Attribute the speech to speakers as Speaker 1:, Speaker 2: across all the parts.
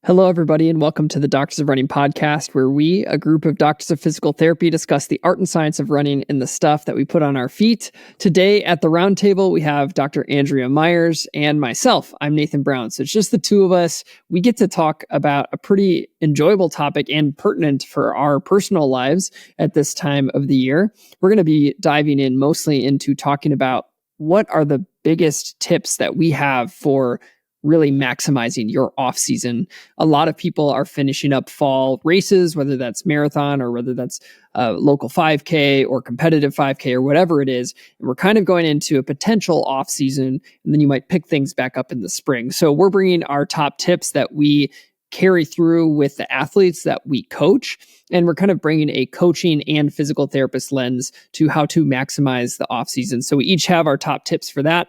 Speaker 1: Hello, everybody, and welcome to the Doctors of Running podcast, where we, a group of doctors of physical therapy, discuss the art and science of running and the stuff that we put on our feet. Today at the round table, we have Dr. Andrea Myers and myself. I'm Nathan Brown. So it's just the two of us. We get to talk about a pretty enjoyable topic and pertinent for our personal lives at this time of the year. We're going to be diving in mostly into talking about what are the biggest tips that we have for really maximizing your off season. A lot of people are finishing up fall races, whether that's marathon or whether that's local 5K or competitive 5K or whatever it is. And we're kind of going into a potential off season, and then you might pick things back up in the spring. So we're bringing our top tips that we carry through with the athletes that we coach. And we're kind of bringing a coaching and physical therapist lens to how to maximize the off season. So we each have our top tips for that.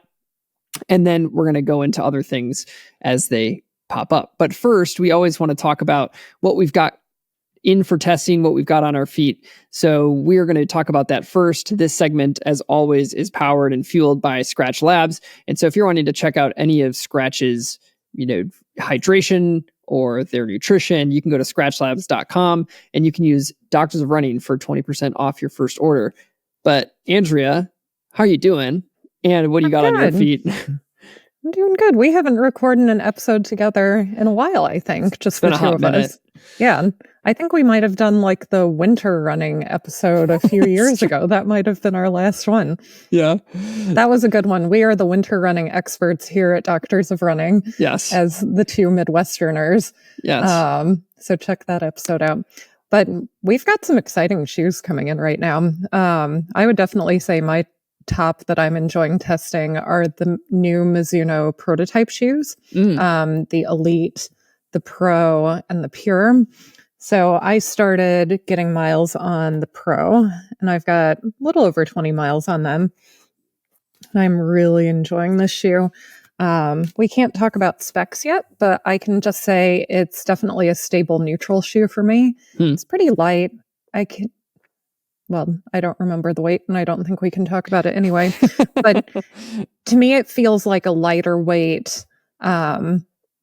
Speaker 1: And then we're going to go into other things as they pop up. But first, we always want to talk about what we've got in for testing, what we've got on our feet. So we're going to talk about that first. This segment, as always, is powered and fueled by Skratch Labs. And so if you're wanting to check out any of Skratch's, hydration or their nutrition, you can go to skratchlabs.com and you can use Doctors of Running for 20% off your first order. But Andrea, how are you doing? And what do you got on your feet?
Speaker 2: I'm doing good. We haven't recorded an episode together in a while, I think. Just the two of us. Yeah. I think we might have done like the winter running episode a few years ago. That might have been our last one.
Speaker 1: Yeah.
Speaker 2: That was a good one. We are the winter running experts here at Doctors of Running.
Speaker 1: Yes.
Speaker 2: As the two Midwesterners.
Speaker 1: Yes.
Speaker 2: So check that episode out. But we've got some exciting shoes coming in right now. I would definitely say my top that I'm enjoying testing are the new Mizuno prototype shoes, the Elite, the Pro, and the Pure. So I started getting miles on the Pro, and I've got a little over 20 miles on them. I'm really enjoying this shoe. We can't talk about specs yet, but I can just say it's definitely a stable neutral shoe for me. It's pretty light. I don't remember the weight, and I don't think we can talk about it anyway. But to me, it feels like a lighter weight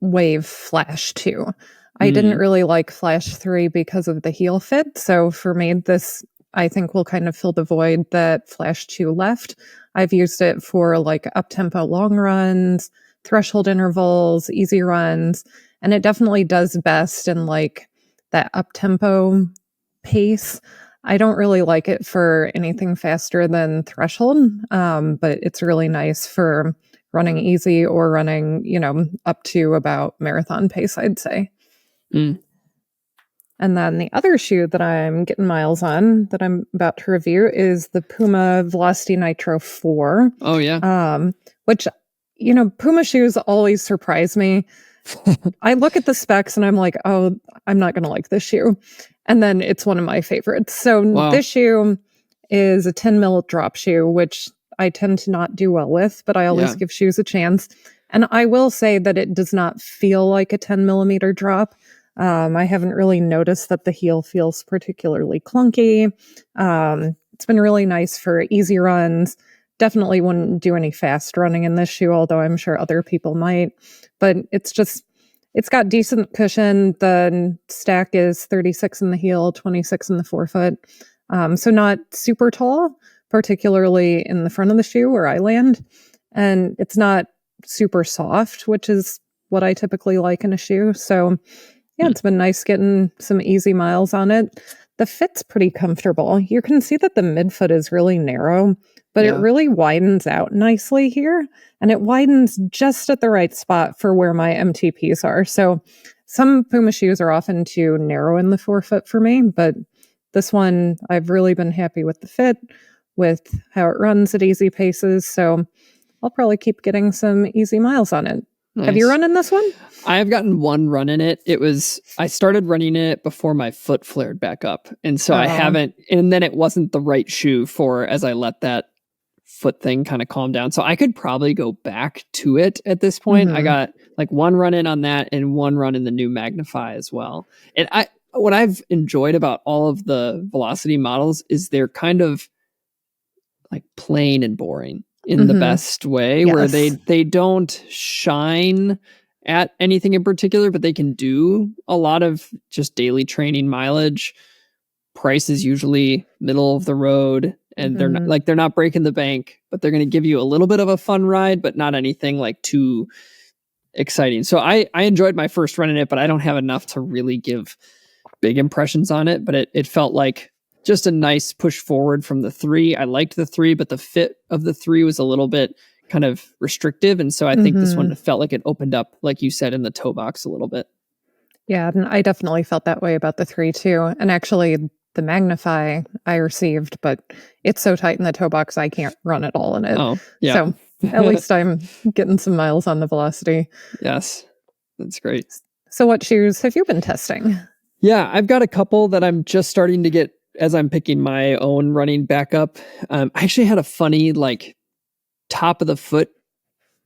Speaker 2: Wave Flash 2. I didn't really like Flash 3 because of the heel fit. So for me, this, I think, will kind of fill the void that Flash 2 left. I've used it for like up-tempo long runs, threshold intervals, easy runs, and it definitely does best in like that up-tempo pace. I don't really like it for anything faster than threshold, but it's really nice for running easy or running, up to about marathon pace, I'd say. And then the other shoe that I'm getting miles on that I'm about to review is the Puma Velocity Nitro 4.
Speaker 1: Oh, yeah.
Speaker 2: Which, Puma shoes always surprise me. I look at the specs and I'm like, oh, I'm not going to like this shoe. And then it's one of my favorites. So This shoe is a 10 mil drop shoe, which I tend to not do well with, but I always give shoes a chance. And I will say that it does not feel like a 10 millimeter drop. I haven't really noticed that the heel feels particularly clunky. It's been really nice for easy runs. Definitely wouldn't do any fast running in this shoe, although I'm sure other people might. But it's got decent cushion. The stack is 36 in the heel, 26 in the forefoot. So not super tall, particularly in the front of the shoe where I land. And it's not super soft, which is what I typically like in a shoe. So yeah, it's been nice getting some easy miles on it. The fit's pretty comfortable. You can see that the midfoot is really narrow, but it really widens out nicely here. And it widens just at the right spot for where my MTPs are. So some Puma shoes are often too narrow in the forefoot for me, but this one, I've really been happy with the fit, with how it runs at easy paces. So I'll probably keep getting some easy miles on it. Nice. Have you run in this one?
Speaker 1: I've gotten one run in it. I started running it before my foot flared back up. And so I haven't, and then it wasn't the right shoe for as I let that foot thing kind of calm down. So I could probably go back to it at this point. I got like one run in on that and one run in the new Magnify as well. And what I've enjoyed about all of the Velocity models is they're kind of like plain and boring in the best way, where they don't shine at anything in particular, but they can do a lot of just daily training mileage. Price is usually middle of the road, and they're not breaking the bank, but they're going to give you a little bit of a fun ride, but not anything like too exciting. So I enjoyed my first run in it, but I don't have enough to really give big impressions on it. But it felt like just a nice push forward from the 3. I liked the 3, but the fit of the 3 was a little bit kind of restrictive. And so I think this one felt like it opened up, like you said, in the toe box a little bit.
Speaker 2: Yeah, and I definitely felt that way about the 3 too. And actually, the Magnify I received, but it's so tight in the toe box, I can't run at all in it.
Speaker 1: Oh, yeah.
Speaker 2: So at least I'm getting some miles on the Velocity.
Speaker 1: Yes, that's great.
Speaker 2: So what shoes have you been testing?
Speaker 1: Yeah, I've got a couple that I'm just starting to get as I'm picking my own running back up. I actually had a funny top of the foot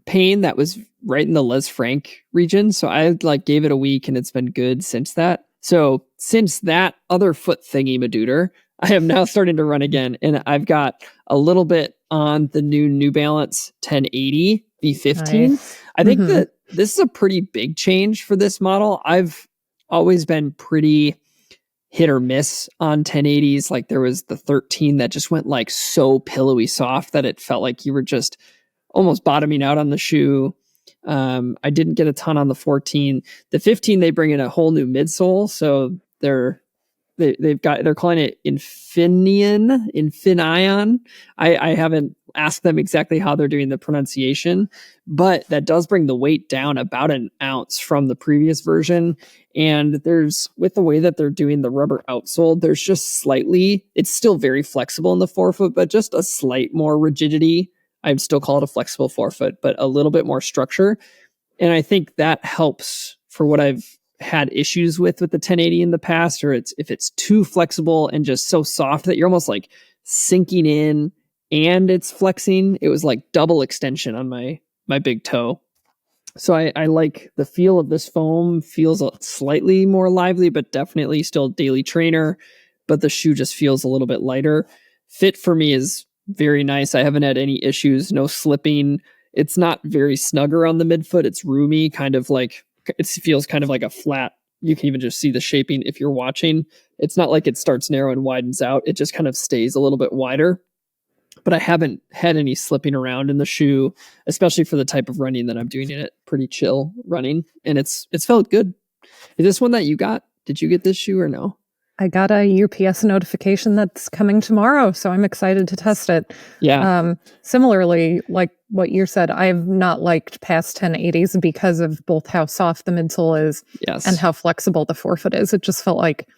Speaker 1: pain that was right in the Les Frank region. So I gave it a week and it's been good since that. So since that other foot thingy madooter, I am now starting to run again. And I've got a little bit on the New Balance 1080 V15. Nice. I think that this is a pretty big change for this model. I've always been pretty hit or miss on 1080s. Like there was the 13 that just went so pillowy soft that it felt like you were just almost bottoming out on the shoe. I didn't get a ton on the 14. The 15, they bring in a whole new midsole. So they're calling it Infineon. I haven't asked them exactly how they're doing the pronunciation, but that does bring the weight down about an ounce from the previous version. And with the way that they're doing the rubber outsole, there's just it's still very flexible in the forefoot, but just a slight more rigidity. I'd still call it a flexible forefoot, but a little bit more structure. And I think that helps for what I've had issues with the 1080 in the past, or if it's too flexible and just so soft that you're almost sinking in and it's flexing. It was double extension on my big toe. So I like the feel of this foam. Feels slightly more lively, but definitely still daily trainer. But the shoe just feels a little bit lighter. Fit for me is very nice. I haven't had any issues, no slipping. It's not very snug around the midfoot. It's roomy, it feels kind of like a flat. You can even just see the shaping if you're watching. It's not like it starts narrow and widens out. It just kind of stays a little bit wider. But I haven't had any slipping around in the shoe, especially for the type of running that I'm doing in it. Pretty chill running, and it's felt good. Is this one that you got? Did you get this shoe or no?
Speaker 2: I got a UPS notification that's coming tomorrow, so I'm excited to test it.
Speaker 1: Yeah.
Speaker 2: Similarly, like what you said, I have not liked past 1080s because of both how soft the midsole is and how flexible the forefoot is. It just felt like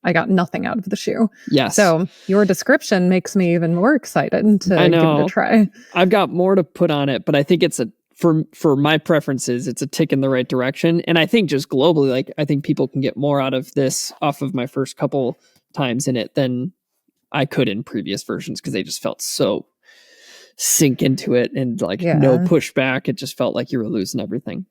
Speaker 2: I got nothing out of the shoe.
Speaker 1: Yes.
Speaker 2: So your description makes me even more excited to give it a try.
Speaker 1: I've got more to put on it, but I think it's for my preferences, it's a tick in the right direction. And I think just globally, I think people can get more out of this off of my first couple times in it than I could in previous versions, because they just felt so sink into it and no pushback. It just felt like you were losing everything.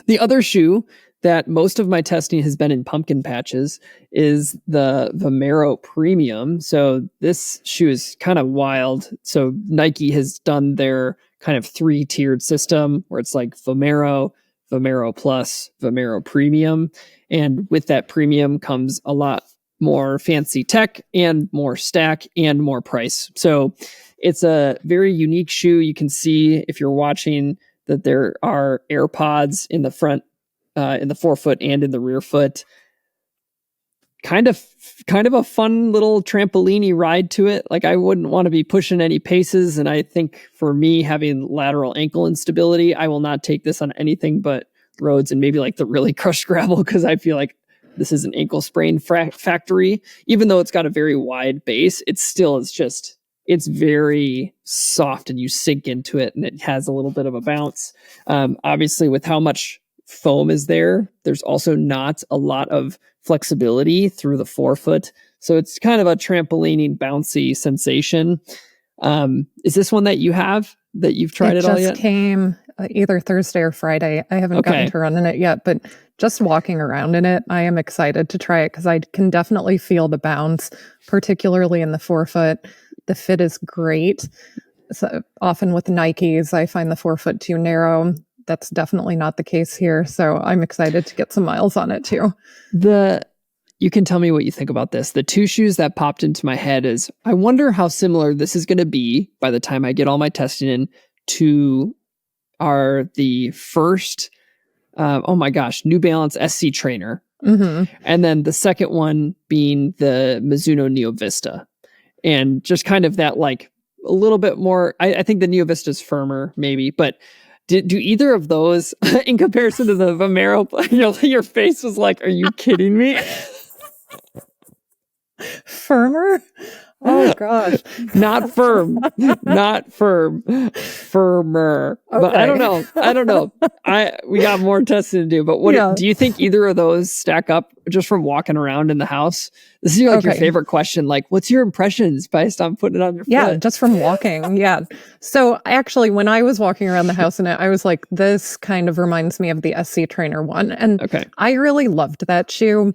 Speaker 1: The other shoe that most of my testing has been in pumpkin patches is the Vomero Premium. So this shoe is kind of wild. So Nike has done their kind of 3-tiered system where it's Vomero, Vomero Plus, Vomero Premium. And with that premium comes a lot more fancy tech and more stack and more price. So it's a very unique shoe. You can see if you're watching that there are AirPods in the front, in the forefoot and in the rear foot. Kind of a fun little trampoline ride to it. I wouldn't want to be pushing any paces. And I think for me, having lateral ankle instability, I will not take this on anything but roads and maybe the really crushed gravel, because I feel like this is an ankle sprain factory. Even though it's got a very wide base, it's very soft and you sink into it and it has a little bit of a bounce. Obviously, with how much foam is there's also not a lot of flexibility through the forefoot. So it's kind of a trampolining, bouncy sensation. Is this one that you have, that you've tried it all yet?
Speaker 2: It just came either Thursday or Friday. I haven't gotten to run in it yet, but just walking around in it, I am excited to try it because I can definitely feel the bounce, particularly in the forefoot. The fit is great. So often with Nikes, I find the forefoot too narrow. that's definitely not the case here. So I'm excited to get some miles on it too.
Speaker 1: You can tell me what you think about this. The two shoes that popped into my head is, I wonder how similar this is going to be by the time I get all my testing in to the first, New Balance SC Trainer.
Speaker 2: Mm-hmm.
Speaker 1: And then the second one being the Mizuno Neo Vista. And just kind of that like a little bit more, I think the Neo Vista is firmer maybe, but do either of those in comparison to the Vomero, your face was like, are you kidding me?
Speaker 2: Firmer? Oh gosh.
Speaker 1: Not firm. Not firm. Firmer. Okay. But I don't know. We got more testing to do. But do you think either of those stack up just from walking around in the house? This is your favorite question. Like, what's your impressions based on putting it on your foot?
Speaker 2: Yeah, just from walking. Yeah. So actually, when I was walking around the house in it, I was like, this kind of reminds me of the SC Trainer one. And I really loved that shoe.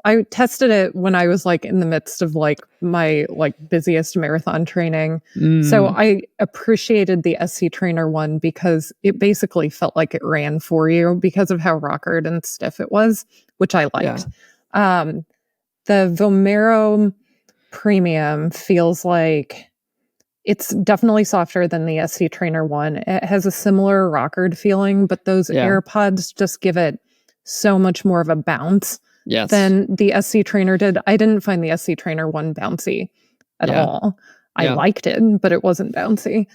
Speaker 2: I tested it when I was like in the midst of like my like busiest marathon training. So I appreciated the SC Trainer one because it basically felt like it ran for you because of how rockered and stiff it was, which I liked. Yeah. The Vomero Premium feels like it's definitely softer than the SC Trainer one. It has a similar rockered feeling, but those AirPods just give it so much more of a bounce.
Speaker 1: Yes.
Speaker 2: Than the SC Trainer did. I didn't find the SC Trainer one bouncy at all. I liked it, but it wasn't bouncy.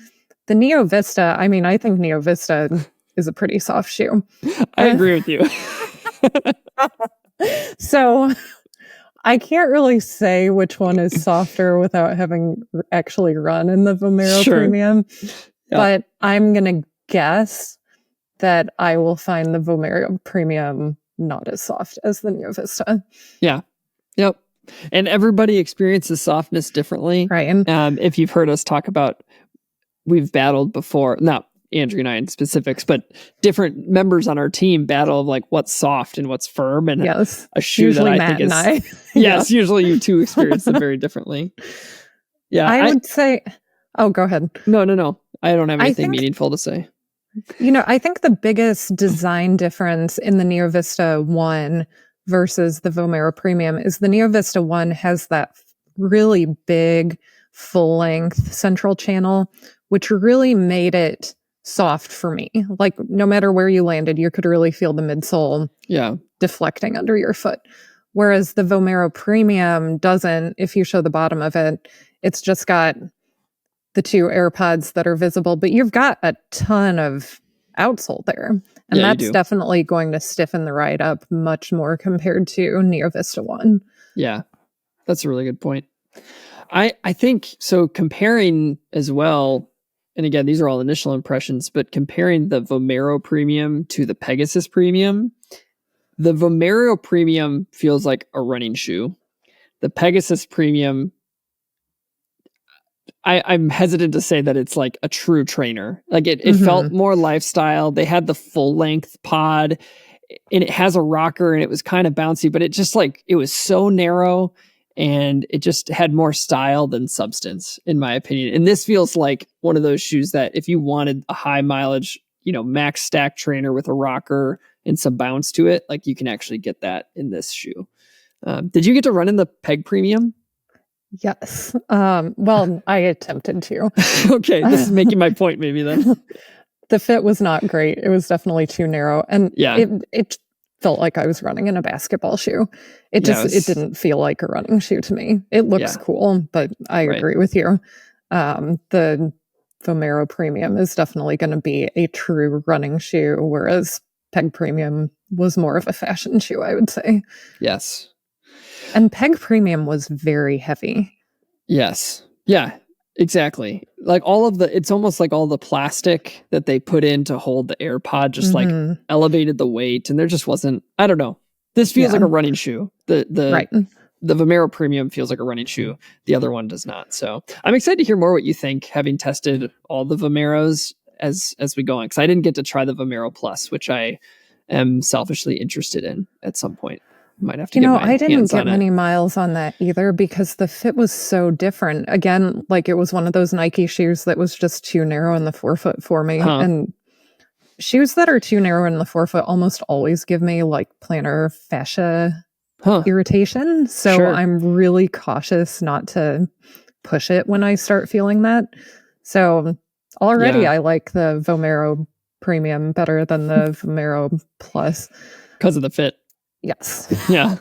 Speaker 2: The Neo Vista, I mean, I think Neo Vista is a pretty soft shoe.
Speaker 1: I agree with you.
Speaker 2: So I can't really say which one is softer without having actually run in the Vomero Premium. But I'm going to guess that I will find the Vomero Premium not as soft as the Neo Vista.
Speaker 1: Yeah. Yep. And everybody experiences softness differently.
Speaker 2: Right.
Speaker 1: If you've heard us talk about, we've battled before, not Andrea and I in specifics, but different members on our team battle of like what's soft and what's firm. And a shoe
Speaker 2: usually
Speaker 1: that I think is,
Speaker 2: yes,
Speaker 1: usually you two experience them very differently. Yeah.
Speaker 2: I would say, go ahead.
Speaker 1: No. I don't have anything meaningful to say.
Speaker 2: I think the biggest design difference in the Neo Vista 1 versus the Vomero Premium is the Neo Vista 1 has that really big, full-length central channel, which really made it soft for me. Like, no matter where you landed, you could really feel the midsole deflecting under your foot. Whereas the Vomero Premium doesn't. If you show the bottom of it, it's just got the two AirPods that are visible, but you've got a ton of outsole there. And that's definitely going to stiffen the ride up much more compared to Neo Vista 1.
Speaker 1: Yeah, that's a really good point. I think, so comparing as well, and again, these are all initial impressions, but comparing the Vomero Premium to the Pegasus Premium, the Vomero Premium feels like a running shoe. The Pegasus Premium, I'm hesitant to say that it's like a true trainer. Like it felt more lifestyle. They had the full length pod and it has a rocker and it was kind of bouncy, but it just like, it was so narrow and it just had more style than substance, in my opinion. And this feels like one of those shoes that if you wanted a high mileage, max stack trainer with a rocker and some bounce to it, like you can actually get that in this shoe. Did you get to run in the Peg Premium?
Speaker 2: Yes. Well, I attempted to.
Speaker 1: Okay, this is making my point maybe then.
Speaker 2: The fit was not great. It was definitely too narrow. And it felt like I was running in a basketball shoe. It didn't feel like a running shoe to me. It looks cool, but I agree with you. The Vomero Premium is definitely going to be a true running shoe, whereas Peg Premium was more of a fashion shoe, I would say.
Speaker 1: Yes.
Speaker 2: And Peg Premium was very heavy.
Speaker 1: Yes. Yeah, exactly. Like it's almost like all the plastic that they put in to hold the AirPod just like elevated the weight. And there just wasn't, I don't know. This feels like a running shoe. The Vomero Premium feels like a running shoe. The other one does not. So I'm excited to hear more what you think, having tested all the Vomeros as we go on. Because I didn't get to try the Vomero Plus, which I am selfishly interested in at some point. Might have to
Speaker 2: I didn't get many miles on that either because the fit was so different. Again, like it was one of those Nike shoes that was just too narrow in the forefoot for me. And Shoes that are too narrow in the forefoot almost always give me like plantar fascia irritation. So I'm really cautious not to push it when I start feeling that. So already I like the Vomero Premium better than the Vomero Plus.
Speaker 1: Because of the fit.
Speaker 2: Yes.
Speaker 1: Yeah.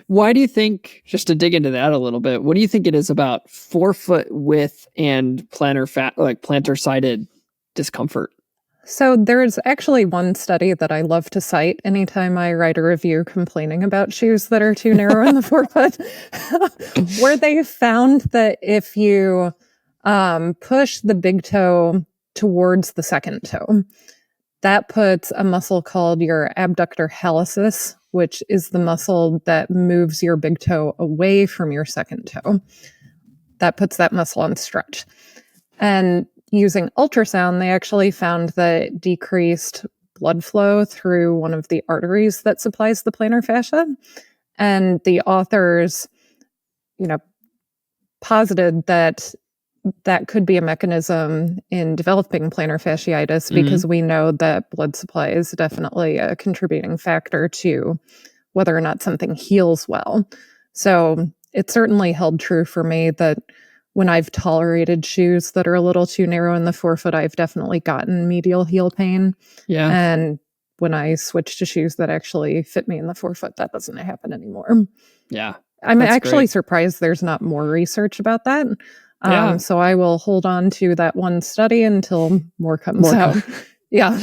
Speaker 1: Why do you think, just to dig into that a little bit, what do you think it is about forefoot width and plantar-sided discomfort?
Speaker 2: So there's actually one study that I love to cite anytime I write a review complaining about shoes that are too narrow in the forefoot, where they found that if you push the big toe towards the second toe, that puts a muscle called your abductor hallucis, which is the muscle that moves your big toe away from your second toe. That puts that muscle on stretch. And using ultrasound, they actually found that decreased blood flow through one of the arteries that supplies the plantar fascia. And the authors, posited that that could be a mechanism in developing plantar fasciitis because we know that blood supply is definitely a contributing factor to whether or not something heals well. So it certainly held true for me that when I've tolerated shoes that are a little too narrow in the forefoot, I've definitely gotten medial heel pain.
Speaker 1: Yeah.
Speaker 2: And when I switch to shoes that actually fit me in the forefoot, that doesn't happen anymore.
Speaker 1: Yeah.
Speaker 2: I'm actually surprised there's not more research about that. So I will hold on to that one study until more comes out. Yeah.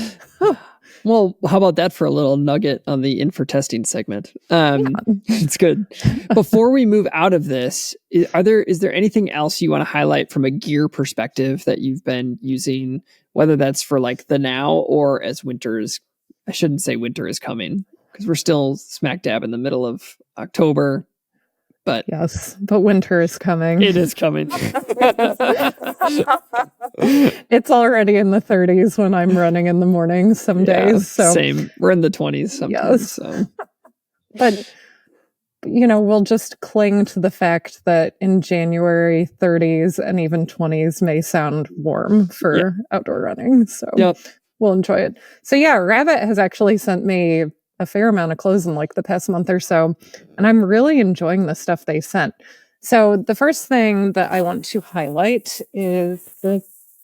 Speaker 1: Well, how about that for a little nugget on the in for testing segment? It's good. Before we move out of this, is there anything else you want to highlight from a gear perspective that you've been using, whether that's for like the now or as I shouldn't say winter is coming because we're still smack dab in the middle of October. But
Speaker 2: yes, but winter is coming.
Speaker 1: It is coming.
Speaker 2: It's already in the 30s when I'm running in the mornings some days. So
Speaker 1: same. We're in the 20s sometimes.
Speaker 2: Yes.
Speaker 1: So.
Speaker 2: But, we'll just cling to the fact that in January, 30s and even 20s may sound warm for outdoor running. So we'll enjoy it. So Rabbit has actually sent me a fair amount of clothes in like the past month or so, and I'm really enjoying the stuff they sent. So the first thing that I want to highlight is the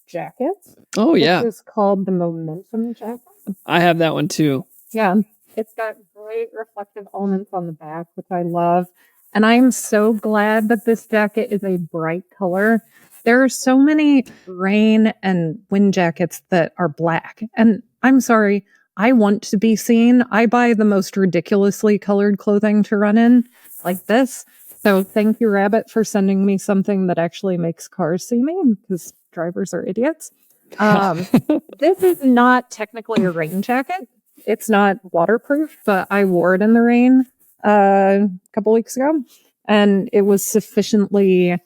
Speaker 2: jacket.
Speaker 1: Oh yeah.
Speaker 2: Which is called the Momentum jacket.
Speaker 1: I have that one too.
Speaker 2: Yeah. It's got great reflective elements on the back, which I love. And I'm so glad that this jacket is a bright color. There are so many rain and wind jackets that are black. And I'm sorry, I want to be seen. I buy the most ridiculously colored clothing to run in, like this. So thank you, Rabbit, for sending me something that actually makes cars see me, because drivers are idiots. This is not technically a rain jacket. It's not waterproof, but I wore it in the rain a couple weeks ago, and it was sufficiently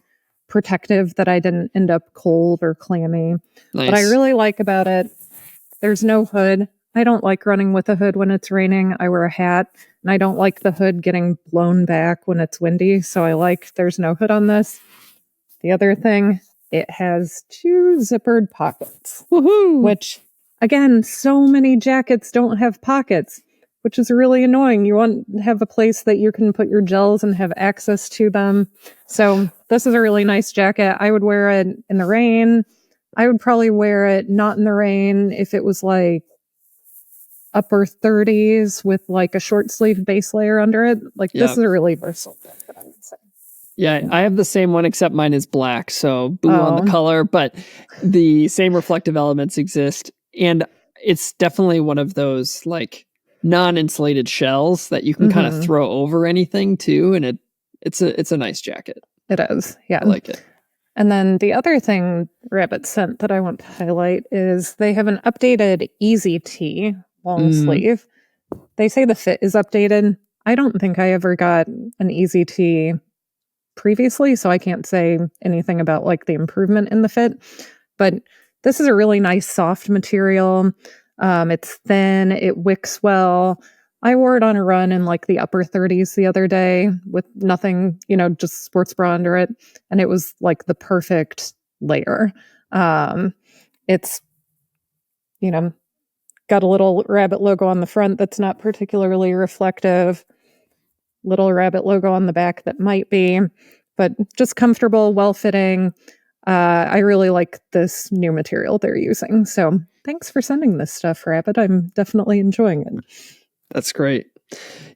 Speaker 2: protective that I didn't end up cold or clammy.
Speaker 1: Nice.
Speaker 2: What I really like about it, there's no hood. I don't like running with a hood when it's raining. I wear a hat, and I don't like the hood getting blown back when it's windy, so there's no hood on this. The other thing, it has 2 zippered pockets.
Speaker 1: Woohoo!
Speaker 2: Which, again, so many jackets don't have pockets, which is really annoying. You want to have a place that you can put your gels and have access to them. So this is a really nice jacket. I would wear it in the rain. I would probably wear it not in the rain if it was like upper 30s with like a short sleeve base layer under it. This is a really versatile jacket, I would say.
Speaker 1: Yeah, I have the same one, except mine is black, so boo on the color, but the same reflective elements exist. And it's definitely one of those like non-insulated shells that you can kind of throw over anything too. And it's a nice jacket.
Speaker 2: It is. Yeah.
Speaker 1: I like it.
Speaker 2: And then the other thing Rabbit sent that I want to highlight is they have an updated Easy Tee long sleeve. They say the fit is updated. I don't think I ever got an Easy Tee previously, so I can't say anything about like the improvement in the fit. But this is a really nice soft material. It's thin. It wicks well. I wore it on a run in like the upper 30s the other day with nothing, just sports bra under it. And it was like the perfect layer. It's, got a little rabbit logo on the front that's not particularly reflective. Little rabbit logo on the back that might be, but just comfortable, well-fitting. I really like this new material they're using. So thanks for sending this stuff, Rabbit. I'm definitely enjoying it.
Speaker 1: That's great.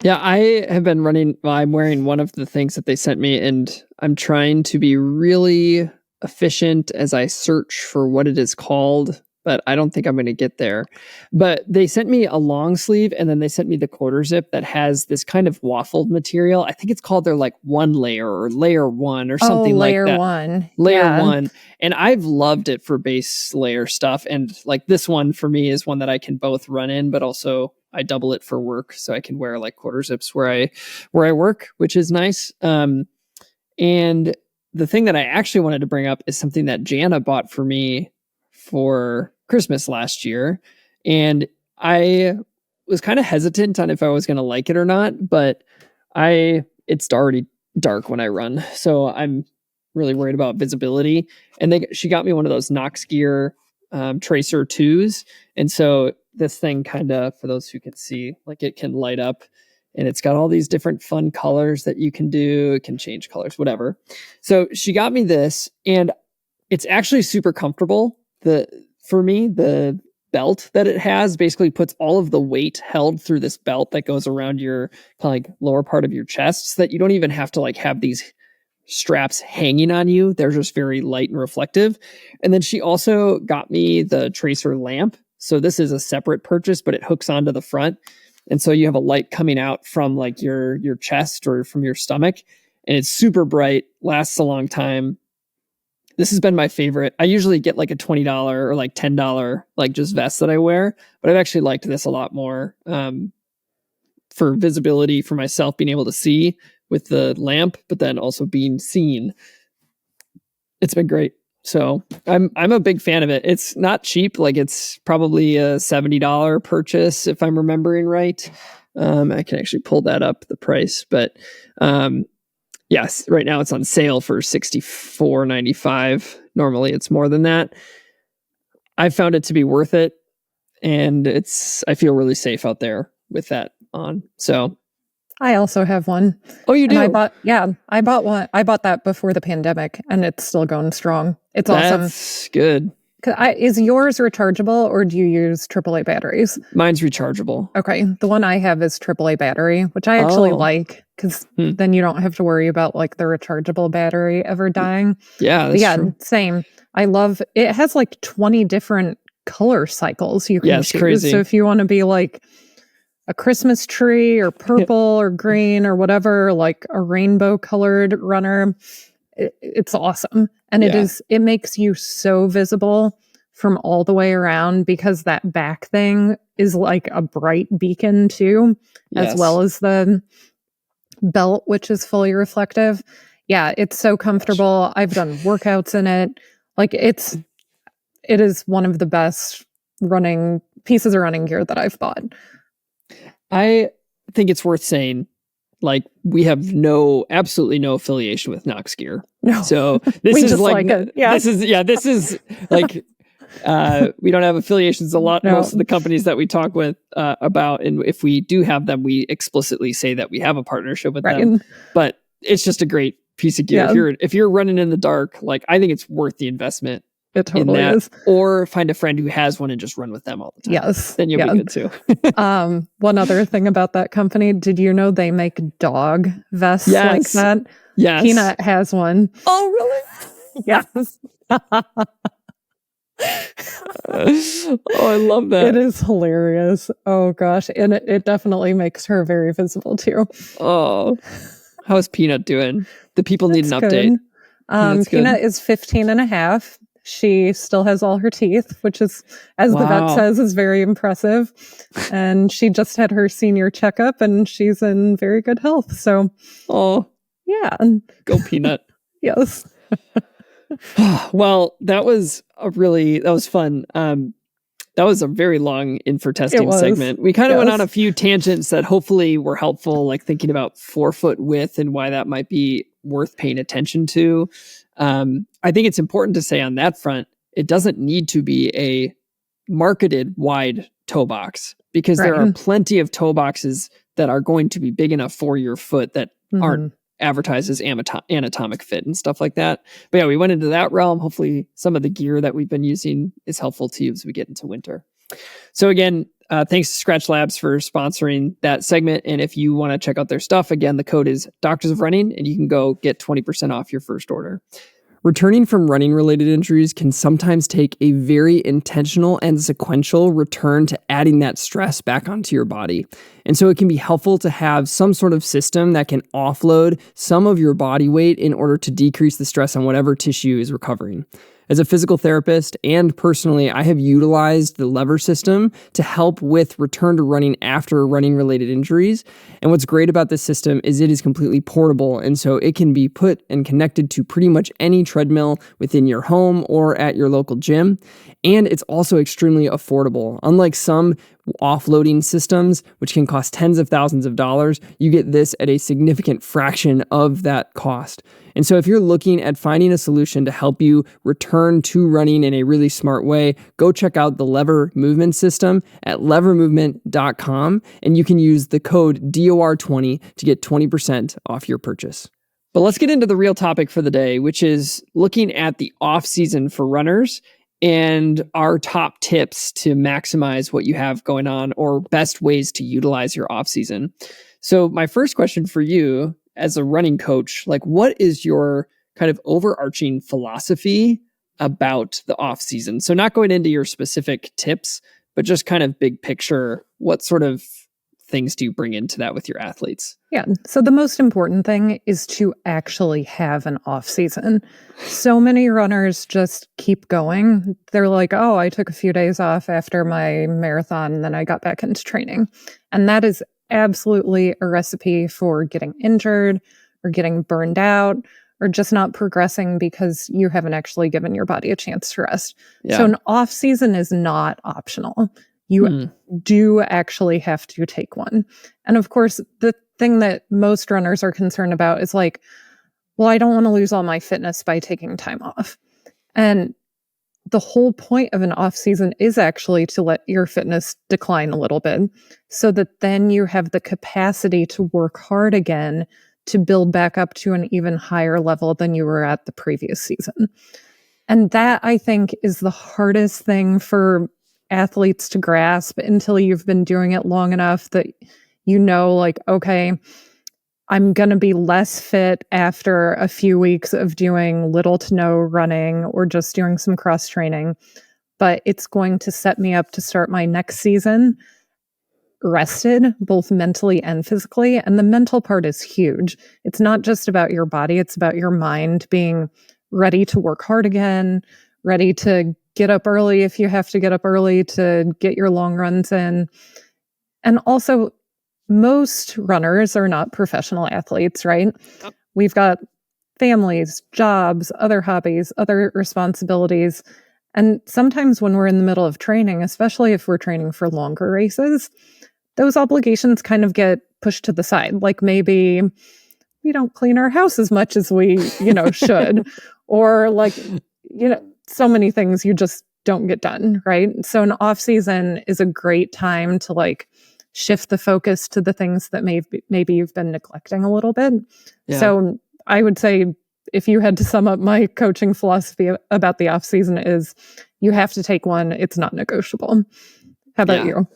Speaker 1: Yeah, I have been running, I'm wearing one of the things that they sent me, and I'm trying to be really efficient as I search for what it is called, but I don't think I'm going to get there. But they sent me a long sleeve, and then they sent me the quarter zip that has this kind of waffled material. I think it's called their like one layer or layer one or something like that. Layer one. And I've loved it for base layer stuff. And like this one for me is one that I can both run in, but also I double it for work. So I can wear like quarter zips where I work, which is nice. And the thing that I actually wanted to bring up is something that Jana bought for me for Christmas last year. And I was kind of hesitant on if I was going to like it or not, but it's already dark when I run. So I'm really worried about visibility. And she got me one of those Nox Gear Tracer 2s. And so this thing kind of, for those who can see, like it can light up, and it's got all these different fun colors that you can do. It can change colors, whatever. So she got me this, and it's actually super comfortable. For me, the belt that it has basically puts all of the weight held through this belt that goes around your kind of like lower part of your chest, so that you don't even have to like have these straps hanging on you. They're just very light and reflective. And then she also got me the tracer lamp. So this is a separate purchase, but it hooks onto the front. And so you have a light coming out from like your chest or from your stomach, and it's super bright, lasts a long time. This has been my favorite. I usually get like a $20 or like $10 like just vest that I wear, but I've actually liked this a lot more for visibility for myself, being able to see with the lamp, but then also being seen. It's been great. So I'm a big fan of it. It's not cheap. Like it's probably a $70 purchase if I'm remembering right. I can actually pull that up, the price, but yes, right now it's on sale for $64.95. Normally it's more than that. I found it to be worth it, and I feel really safe out there with that on. So
Speaker 2: I also have one.
Speaker 1: Oh, you do?
Speaker 2: I bought one. I bought that before the pandemic, and it's still going strong. It's awesome.
Speaker 1: That's good.
Speaker 2: Is yours rechargeable, or do you use AAA batteries?
Speaker 1: Mine's rechargeable.
Speaker 2: Okay. The one I have is AAA battery, which I actually like, because then you don't have to worry about like the rechargeable battery ever dying.
Speaker 1: Yeah, that's true.
Speaker 2: Same. I love it. It has like 20 different color cycles you can choose.
Speaker 1: Crazy.
Speaker 2: So if you want to be like a Christmas tree or purple or green or whatever, like a rainbow colored runner, it's awesome. And it makes you so visible from all the way around, because that back thing is like a bright beacon too, as well as the belt, which is fully reflective. Yeah, it's so comfortable. I've done workouts in it. Like it is one of the best pieces of running gear that I've bought.
Speaker 1: I think it's worth saying, like, we have absolutely no affiliation with Nox Gear.
Speaker 2: No.
Speaker 1: So this is like this is like, we don't have affiliations most of the companies that we talk with about, and if we do have them, we explicitly say that we have a partnership with them. But it's just a great piece of gear.
Speaker 2: Yeah.
Speaker 1: If you're running in the dark, like, I think it's worth the investment.
Speaker 2: It totally is.
Speaker 1: Or find a friend who has one and just run with them all the time.
Speaker 2: Yes.
Speaker 1: Then you'll be good too.
Speaker 2: One other thing about that company, did you know they make dog vests like that?
Speaker 1: Yes.
Speaker 2: Peanut has one.
Speaker 1: Oh, really?
Speaker 2: Yes.
Speaker 1: Oh, I love that.
Speaker 2: It is hilarious. Oh gosh. And it definitely makes her very visible too.
Speaker 1: Oh, how's Peanut doing? The people need an update.
Speaker 2: Peanut is 15 and a half. She still has all her teeth, which is, as the vet says, is very impressive. And she just had her senior checkup, and she's in very good health. So, yeah.
Speaker 1: Go Peanut.
Speaker 2: Yes.
Speaker 1: Well, that was fun. That was a very long info testing segment. We kind of went on a few tangents that hopefully were helpful, like thinking about forefoot width and why that might be worth paying attention to. I think it's important to say on that front, it doesn't need to be a marketed wide toe box, because there are plenty of toe boxes that are going to be big enough for your foot that aren't advertised as anatomic fit and stuff like that. But yeah, we went into that realm. Hopefully some of the gear that we've been using is helpful to you as we get into winter. So again, thanks to Skratch Labs for sponsoring that segment. And if you want to check out their stuff, again, the code is Doctors of Running, and you can go get 20% off your first order. Returning from running-related injuries can sometimes take a very intentional and sequential return to adding that stress back onto your body. And so it can be helpful to have some sort of system that can offload some of your body weight in order to decrease the stress on whatever tissue is recovering. As a physical therapist and personally, I have utilized the lever system to help with return to running after running-related injuries. And what's great about this system is it is completely portable, and so it can be put and connected to pretty much any treadmill within your home or at your local gym. And it's also extremely affordable. Unlike some offloading systems, which can cost tens of thousands of dollars, you get this at a significant fraction of that cost. And so if you're looking at finding a solution to help you return to running in a really smart way, go check out the Lever Movement System at levermovement.com, and you can use the code DOR20 to get 20% off your purchase. But let's get into the real topic for the day, which is looking at the off-season for runners and our top tips to maximize what you have going on, or best ways to utilize your off-season. So my first question for you as a running coach, like, what is your kind of overarching philosophy about the off-season? So not going into your specific tips, but just kind of big picture, what sort of things do you bring into that with your athletes?
Speaker 2: Yeah. So the most important thing is to actually have an off season. So many runners just keep going. They're like, oh, I took a few days off after my marathon, and then I got back into training. And that is absolutely a recipe for getting injured or getting burned out or just not progressing because you haven't actually given your body a chance to rest. Yeah. So an off season is not optional. You do actually have to take one. And of course, the thing that most runners are concerned about is like, well, I don't want to lose all my fitness by taking time off. And the whole point of an off season is actually to let your fitness decline a little bit so that then you have the capacity to work hard again to build back up to an even higher level than you were at the previous season. And that, I think, is the hardest thing for athletes to grasp until you've been doing it long enough that you know, like, okay, I'm going to be less fit after a few weeks of doing little to no running or just doing some cross training, but it's going to set me up to start my next season rested, both mentally and physically. And the mental part is huge. It's not just about your body, it's about your mind being ready to work hard again, ready to get up early if you have to get up early to get your long runs in. And also, most runners are not professional athletes, right? Yep. We've got families, jobs, other hobbies, other responsibilities. And sometimes when we're in the middle of training, especially if we're training for longer races, those obligations kind of get pushed to the side. Like maybe we don't clean our house as much as we, should. Or like, so many things you just don't get done, right? So an off season is a great time to like shift the focus to the things that maybe you've been neglecting a little bit. Yeah. So I would say if you had to sum up my coaching philosophy about the off season is you have to take one. It's not negotiable. How about you?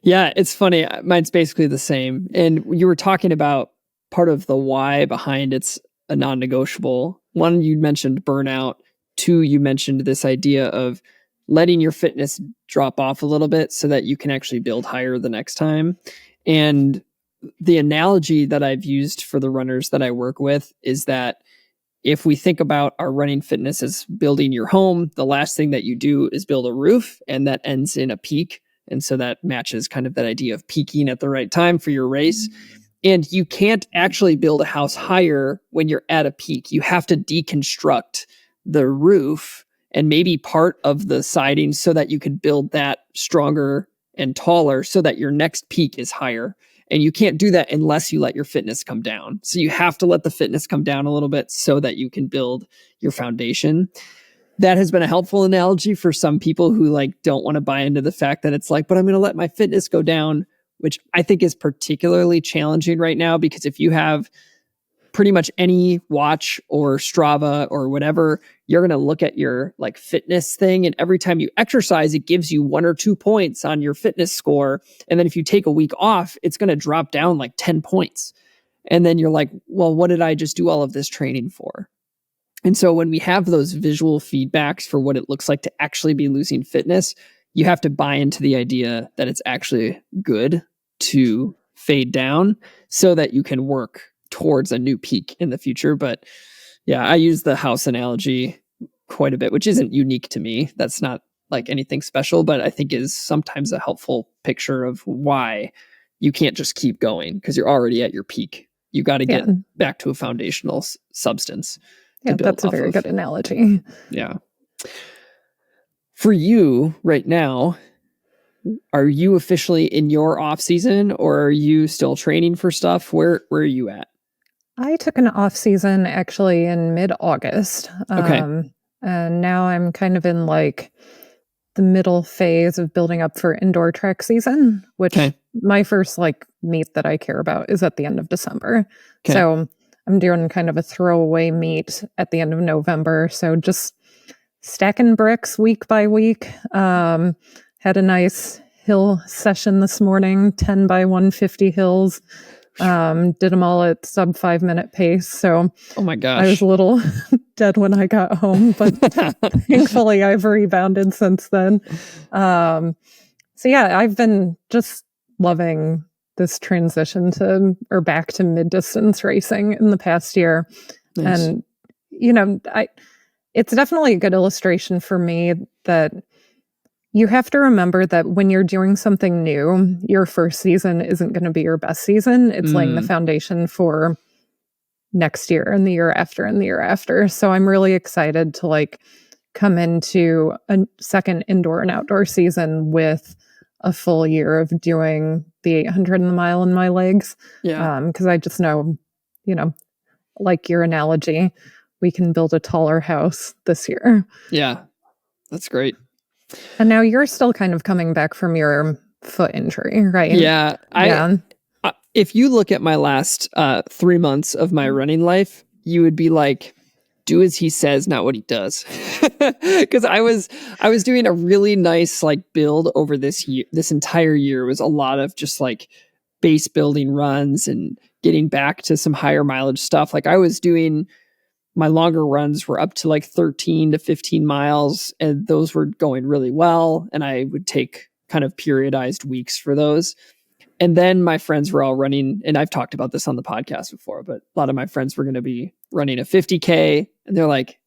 Speaker 1: Yeah, it's funny. Mine's basically the same. And you were talking about part of the why behind it's a non-negotiable. One, you mentioned burnout. Two, you mentioned this idea of letting your fitness drop off a little bit so that you can actually build higher the next time. And the analogy that I've used for the runners that I work with is that if we think about our running fitness as building your home, the last thing that you do is build a roof, and that ends in a peak. And so that matches kind of that idea of peaking at the right time for your race. And you can't actually build a house higher when you're at a peak. You have to deconstruct the roof and maybe part of the siding so that you could build that stronger and taller so that your next peak is higher. And you can't do that unless you let your fitness come down. So you have to let the fitness come down a little bit so that you can build your foundation. that has been a helpful analogy for some people who like don't want to buy into the fact that it's like, but I'm going to let my fitness go down, which I think is particularly challenging right now, because if you have pretty much any watch or Strava or whatever, you're going to look at your like fitness thing. And every time you exercise, it gives you 1 or 2 points on your fitness score. And then if you take a week off, it's going to drop down like 10 points. And then you're like, well, what did I just do all of this training for? And so when we have those visual feedbacks for what it looks like to actually be losing fitness, you have to buy into the idea that it's actually good to fade down so that you can work towards a new peak in the future. But yeah, I use the house analogy quite a bit, which isn't unique to me. That's not like anything special, but I think is sometimes a helpful picture of why you can't just keep going because you're already at your peak. You got to get back to a foundational substance.
Speaker 2: Yeah, that's a very good analogy.
Speaker 1: Yeah. For you right now, are you officially in your off season, or are you still training for stuff? Where are you at?
Speaker 2: I took an off season actually in mid-August.
Speaker 1: Okay.
Speaker 2: And now I'm kind of in like the middle phase of building up for indoor track season, which my first like meet that I care about is at the end of December. Okay. So I'm doing kind of a throwaway meet at the end of November. So just stacking bricks week by week. Had a nice hill session this morning, 10 by 150 hills. Did them all at sub 5 minute pace. So
Speaker 1: oh my gosh,
Speaker 2: I was a little dead when I got home, but thankfully I've rebounded since then. So yeah, I've been just loving this transition to or back to mid-distance racing in the past year. Nice. And you know, it's definitely a good illustration for me that you have to remember that when you're doing something new, your first season isn't going to be your best season. It's laying the foundation for next year and the year after and the year after. So I'm really excited to like come into a second indoor and outdoor season with a full year of doing the 800 and the mile in my legs. Yeah. Because I just know, you know, like your analogy, we can build a taller house this year.
Speaker 1: Yeah, that's great.
Speaker 2: And now you're still kind of coming back from your foot injury, right?
Speaker 1: Yeah. If you look at my last 3 months of my running life, you would be like, do as he says, not what he does. Because I was doing a really nice like build over this year. This entire year was a lot of just like base building runs and getting back to some higher mileage stuff. Like I was doing my longer runs were up to like 13 to 15 miles, and those were going really well. And I would take kind of periodized weeks for those. And then my friends were all running, and I've talked about this on the podcast before, but a lot of my friends were going to be running a 50K, and they're like,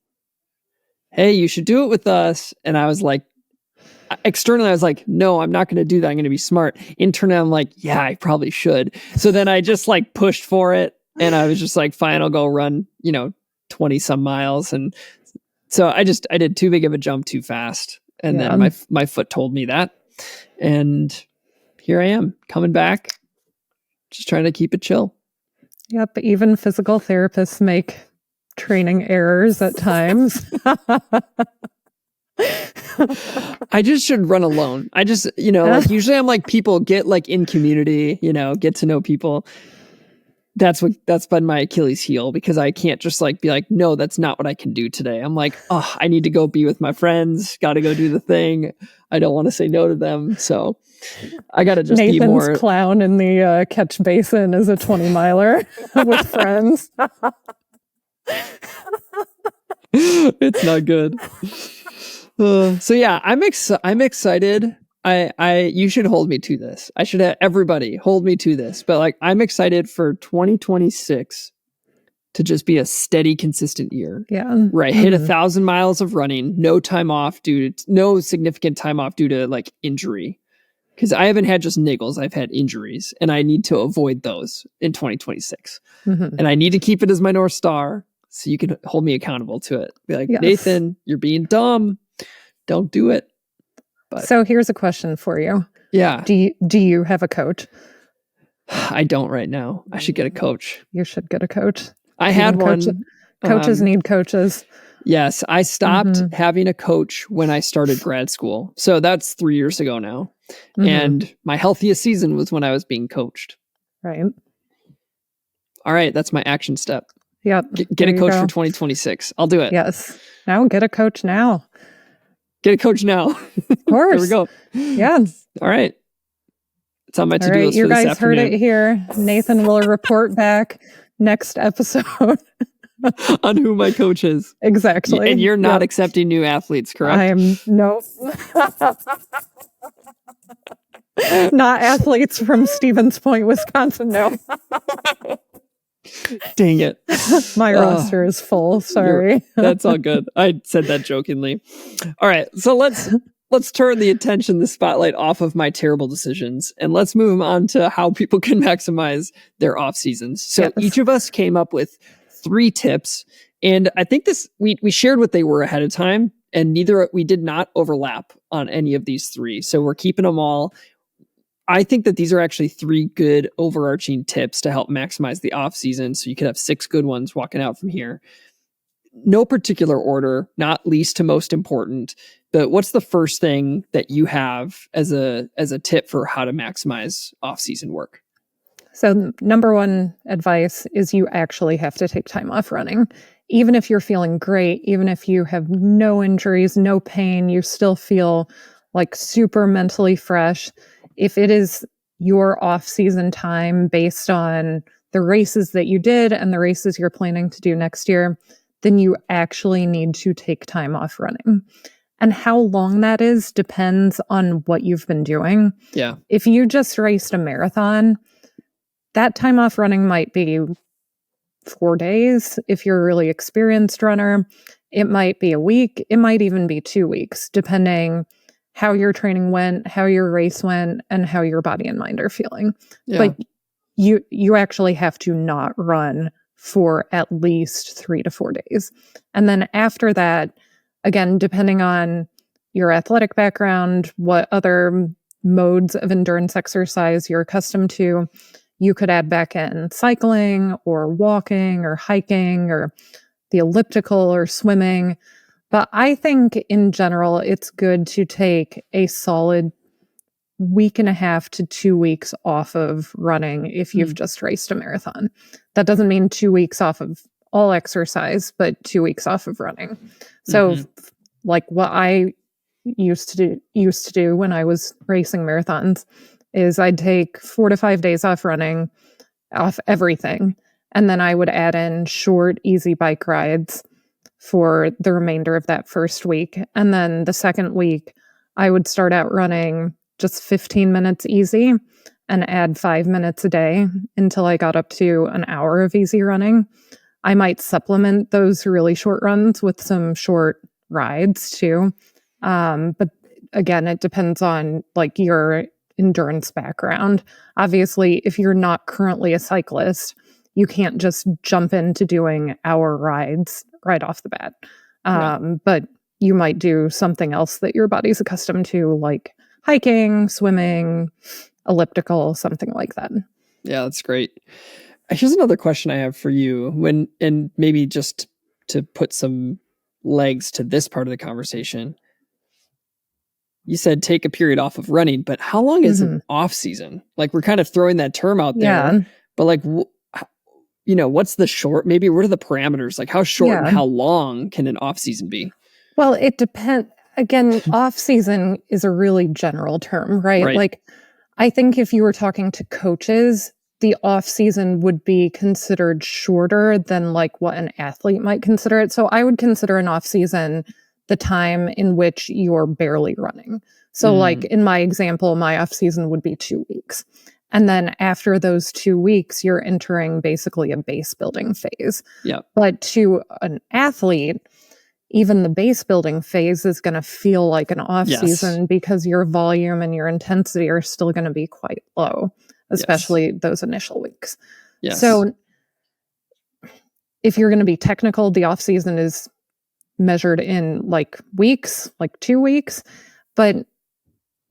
Speaker 1: hey, you should do it with us. And I was like, externally, I was like, no, I'm not going to do that. I'm going to be smart. Internally, I'm like, yeah, I probably should. So then I just like pushed for it, and I was just like, fine, I'll go run, 20 some miles. And so I did too big of a jump too fast. And then my foot told me that. And here I am coming back, just trying to keep it chill.
Speaker 2: Yep. Even physical therapists make training errors at times.
Speaker 1: I just should run alone. I just, like usually I'm like people get like in community, get to know people. That's been my Achilles heel, because I can't just like be like, no, that's not what I can do today. I'm like, oh, I need to go be with my friends. Got to go do the thing. I don't want to say no to them. So I got to just
Speaker 2: Nathan's
Speaker 1: be more
Speaker 2: clown in the catch basin is a 20 miler with friends.
Speaker 1: It's not good. So yeah, I'm excited. You should hold me to this. I should have everybody hold me to this, but like, I'm excited for 2026 to just be a steady, consistent year.
Speaker 2: Yeah.
Speaker 1: Right. Hit 1,000 miles of running, no significant time off due to like injury. Cause I haven't had just niggles. I've had injuries, and I need to avoid those in 2026. And I need to keep it as my North Star, so you can hold me accountable to it. Be like, yes. Nathan, you're being dumb. Don't do it. But,
Speaker 2: so here's a question for you.
Speaker 1: Yeah.
Speaker 2: Do you have a coach?
Speaker 1: I don't right now. I should get a coach.
Speaker 2: You should get a coach.
Speaker 1: I had one.
Speaker 2: Coaches need coaches.
Speaker 1: Yes, I stopped having a coach when I started grad school. So that's 3 years ago now. And my healthiest season was when I was being coached.
Speaker 2: Right.
Speaker 1: All right, that's my action step.
Speaker 2: Yep.
Speaker 1: Get a coach for 2026. I'll do it.
Speaker 2: Yes. Now get a coach now.
Speaker 1: Get a coach now.
Speaker 2: Of course.
Speaker 1: There we go.
Speaker 2: Yeah.
Speaker 1: All right. It's on my to-do list
Speaker 2: you
Speaker 1: for this
Speaker 2: guys
Speaker 1: afternoon.
Speaker 2: Heard it here. Nathan will report back next episode.
Speaker 1: On who my coach is.
Speaker 2: Exactly.
Speaker 1: And you're not accepting new athletes, correct?
Speaker 2: I am, no. Not athletes from Stevens Point, Wisconsin, no.
Speaker 1: Dang it.
Speaker 2: My roster is full, sorry.
Speaker 1: That's all good. I said that jokingly. All right, so let's turn the spotlight off of my terrible decisions, and let's move on to how people can maximize their off seasons. So each of us came up with 3 tips, and I think we shared what they were ahead of time, and we did not overlap on any of these 3. So we're keeping them all. I think that these are actually 3 good overarching tips to help maximize the off season. So you could have 6 good ones walking out from here. No particular order, not least to most important, but what's the first thing that you have as a tip for how to maximize off season work?
Speaker 2: So number 1 advice is you actually have to take time off running. Even if you're feeling great, even if you have no injuries, no pain, you still feel like super mentally fresh. If it is your off-season time based on the races that you did and the races you're planning to do next year, then you actually need to take time off running. And how long that is depends on what you've been doing.
Speaker 1: Yeah.
Speaker 2: If you just raced a marathon, that time off running might be 4 days. If you're a really experienced runner, it might be a week. It might even be 2 weeks, depending how your training went, how your race went, and how your body and mind are feeling. Yeah. But you actually have to not run for at least 3 to 4 days. And then after that, again, depending on your athletic background, what other modes of endurance exercise you're accustomed to, you could add back in cycling or walking or hiking or the elliptical or swimming. But I think in general, it's good to take a solid 1.5 to 2 weeks off of running if you've just raced a marathon. That doesn't mean 2 weeks off of all exercise, but 2 weeks off of running. So like what I used to do when I was racing marathons is I'd take 4 to 5 days off running, off everything. And then I would add in short, easy bike rides for the remainder of that first week. And then the second week, I would start out running just 15 minutes easy and add 5 minutes a day until I got up to an hour of easy running. I might supplement those really short runs with some short rides too. But again, it depends on like your endurance background. Obviously, if you're not currently a cyclist, you can't just jump into doing hour rides right off the bat. But you might do something else that your body's accustomed to, like hiking, swimming, elliptical, something like that.
Speaker 1: Yeah, that's great. Here's another question I have for you, and maybe just to put some legs to this part of the conversation. You said take a period off of running, but how long is an off season? Like, we're kind of throwing that term out there, but like, what's the short, maybe what are the parameters? Like, how short and how long can an off season be?
Speaker 2: Well, it depends. Again, off season is a really general term, right? Like, I think if you were talking to coaches, the off season would be considered shorter than like what an athlete might consider it. So I would consider an off season the time in which you're barely running. So like in my example, my off season would be 2 weeks. And then after those 2 weeks, you're entering basically a base building phase.
Speaker 1: Yeah.
Speaker 2: But to an athlete, even the base building phase is going to feel like an off season because your volume and your intensity are still going to be quite low, especially those initial weeks.
Speaker 1: Yes.
Speaker 2: So if you're going to be technical, the off season is measured in like weeks, like 2 weeks. But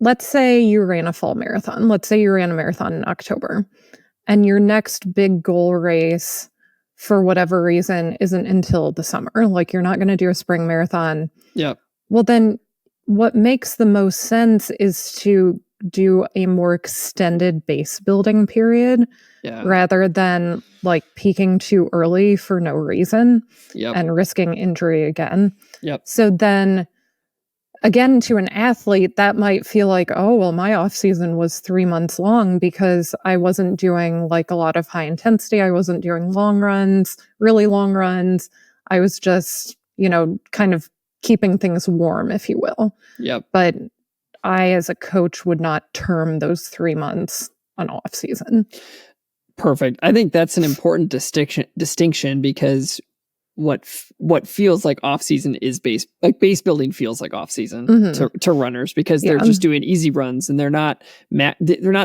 Speaker 2: let's say you ran a fall marathon. Let's say you ran a marathon in October and your next big goal race for whatever reason, isn't until the summer. Like, you're not going to do a spring marathon.
Speaker 1: Yeah.
Speaker 2: Well, then what makes the most sense is to do a more extended base building period rather than like peaking too early for no reason and risking injury again. So then again, to an athlete, that might feel like, oh, well, my off season was 3 months long because I wasn't doing like a lot of high intensity. I wasn't doing long runs, really long runs. I was just, kind of keeping things warm, if you will. But I, as a coach, would not term those 3 months an off season.
Speaker 1: Perfect. I think that's an important distinction because what feels like off season is base building feels like off season to runners because they're just doing easy runs and they're not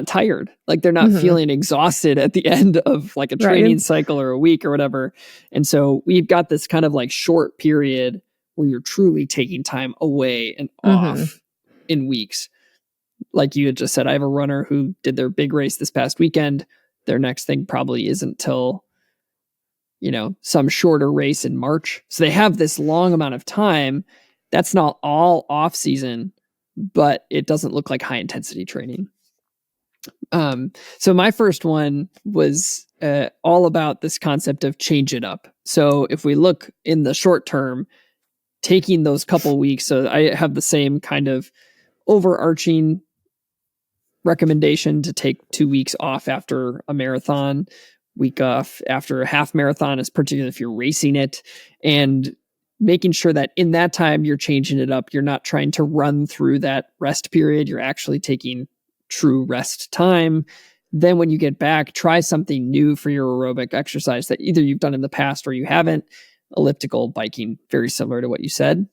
Speaker 1: tired. Like they're not feeling exhausted at the end of like a training cycle or a week or whatever. And so we've got this kind of like short period where you're truly taking time away and off in weeks. Like you had just said, I have a runner who did their big race this past weekend. Their next thing probably isn't till some shorter race in March. So they have this long amount of time. That's not all off season, but it doesn't look like high intensity training. So my first one was all about this concept of change it up. So if we look in the short term, taking those couple weeks, so I have the same kind of overarching recommendation to take 2 weeks off after a marathon, week off after a half marathon, is particularly if you're racing it, and making sure that in that time you're changing it up. You're not trying to run through that rest period. You're actually taking true rest time. Then when you get back, try something new for your aerobic exercise that either you've done in the past or you haven't. Elliptical, biking, very similar to what you said.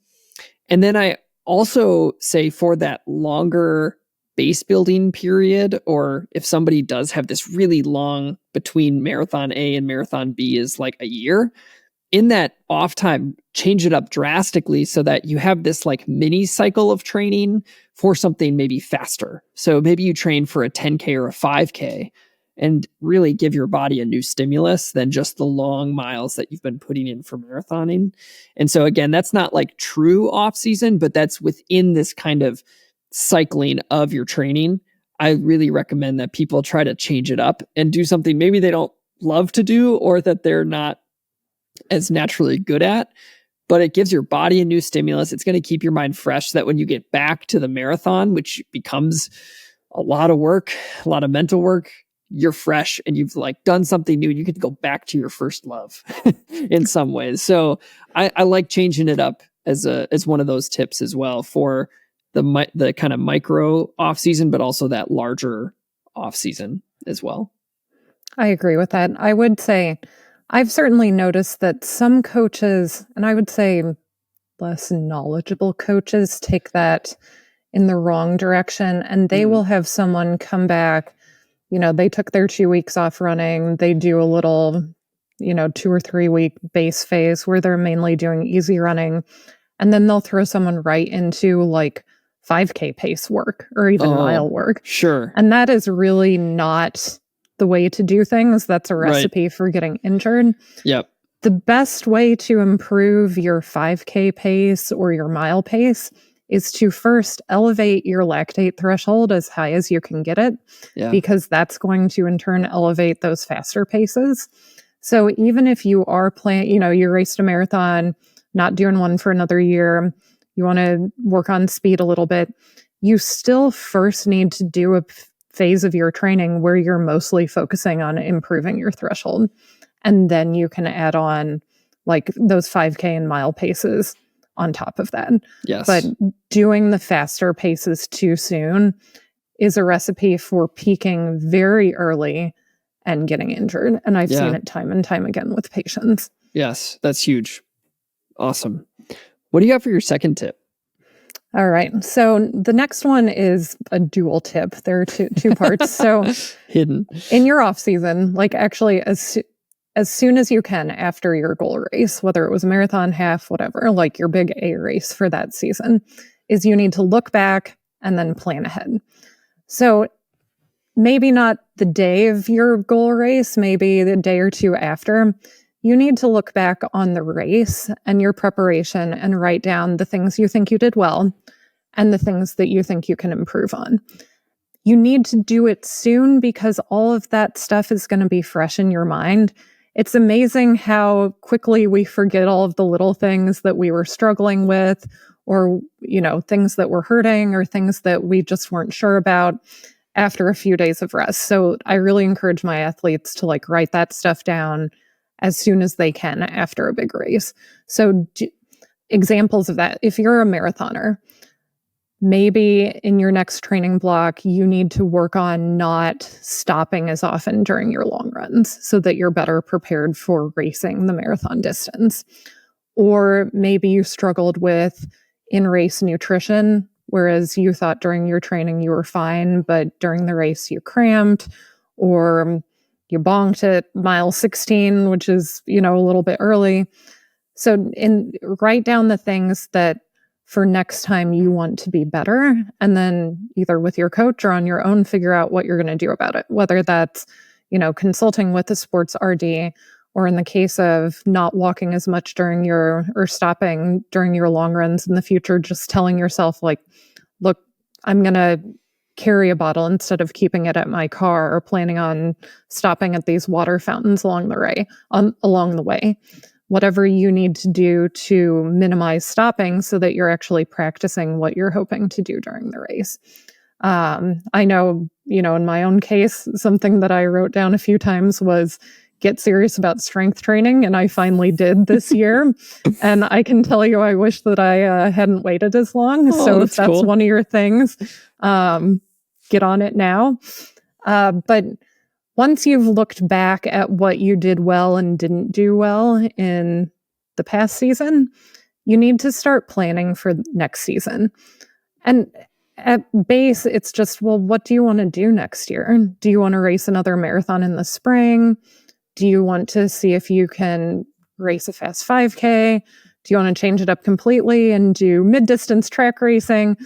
Speaker 1: And then I also say for that longer base building period, or if somebody does have this really long between marathon A and marathon B is like a year, in that off time, change it up drastically so that you have this like mini cycle of training for something maybe faster. So maybe you train for a 10K or a 5K and really give your body a new stimulus than just the long miles that you've been putting in for marathoning. And so again, that's not like true off season, but that's within this kind of cycling of your training. I really recommend that people try to change it up and do something maybe they don't love to do or that they're not as naturally good at, but it gives your body a new stimulus. It's going to keep your mind fresh so that when you get back to the marathon, which becomes a lot of work, a lot of mental work, you're fresh and you've like done something new and you can go back to your first love in some ways. So I like changing it up as one of those tips as well for the kind of micro off season, but also that larger off season as well.
Speaker 2: I agree with that. I would say I've certainly noticed that some coaches, and I would say less knowledgeable coaches, take that in the wrong direction, and they will have someone come back, they took their 2 weeks off running, they do a little, 2 or 3 week base phase where they're mainly doing easy running, and then they'll throw someone right into like 5K pace work or even mile work.
Speaker 1: Sure.
Speaker 2: And that is really not the way to do things. That's a recipe for getting injured.
Speaker 1: Yep.
Speaker 2: The best way to improve your 5K pace or your mile pace is to first elevate your lactate threshold as high as you can get it, because that's going to in turn elevate those faster paces. So even if you are playing, you raced a marathon, not doing one for another year, you want to work on speed a little bit, you still first need to do a phase of your training where you're mostly focusing on improving your threshold. And then you can add on like those 5K and mile paces on top of that.
Speaker 1: Yes.
Speaker 2: But doing the faster paces too soon is a recipe for peaking very early and getting injured. And I've seen it time and time again with patients.
Speaker 1: Yes, that's huge. Awesome. What do you got for your second tip?
Speaker 2: All right. So the next one is a dual tip. There are two parts. So
Speaker 1: hidden
Speaker 2: in your off season, like actually as soon as you can after your goal race, whether it was a marathon, half, whatever, like your big A race for that season, is you need to look back and then plan ahead. So maybe not the day of your goal race, maybe the day or two after, you need to look back on the race and your preparation and write down the things you think you did well and the things that you think you can improve on. You need to do it soon because all of that stuff is going to be fresh in your mind. It's amazing how quickly we forget all of the little things that we were struggling with, or, things that were hurting or things that we just weren't sure about after a few days of rest. So I really encourage my athletes to write that stuff down as soon as they can after a big race. So examples of that, if you're a marathoner, maybe in your next training block, you need to work on not stopping as often during your long runs so that you're better prepared for racing the marathon distance. Or maybe you struggled with in-race nutrition, whereas you thought during your training you were fine, but during the race you cramped, or you bonked at mile 16, which is, a little bit early. So write down the things that for next time you want to be better, and then either with your coach or on your own, figure out what you're going to do about it, whether that's, consulting with a sports RD, or in the case of not walking as much or stopping during your long runs in the future, just telling yourself look, I'm going to carry a bottle instead of keeping it at my car, or planning on stopping at these water fountains along the way. Whatever you need to do to minimize stopping so that you're actually practicing what you're hoping to do during the race. I know, in my own case, something that I wrote down a few times was get serious about strength training. And I finally did this year. And I can tell you, I wish that I hadn't waited as long. So if that's cool. One of your things, get on it now. But once you've looked back at what you did well and didn't do well in the past season, you need to start planning for next season. And at base, it's just, well, what do you want to do next year? Do you want to race another marathon in the spring? Do you want to see if you can race a fast 5K? Do you want to change it up completely and do mid-distance track racing?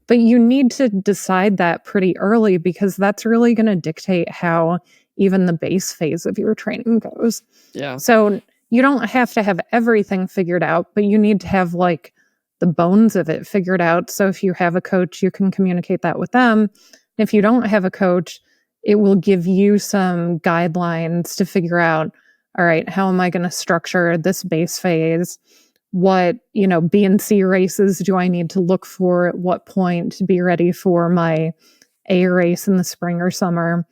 Speaker 2: But you need to decide that pretty early, because that's really going to dictate how even the base phase of your training goes.
Speaker 1: Yeah.
Speaker 2: So you don't have to have everything figured out, but you need to have the bones of it figured out. So if you have a coach, you can communicate that with them. If you don't have a coach, it will give you some guidelines to figure out, all right, how am I going to structure this base phase? What, B and C races do I need to look for at what point to be ready for my A race in the spring or summer?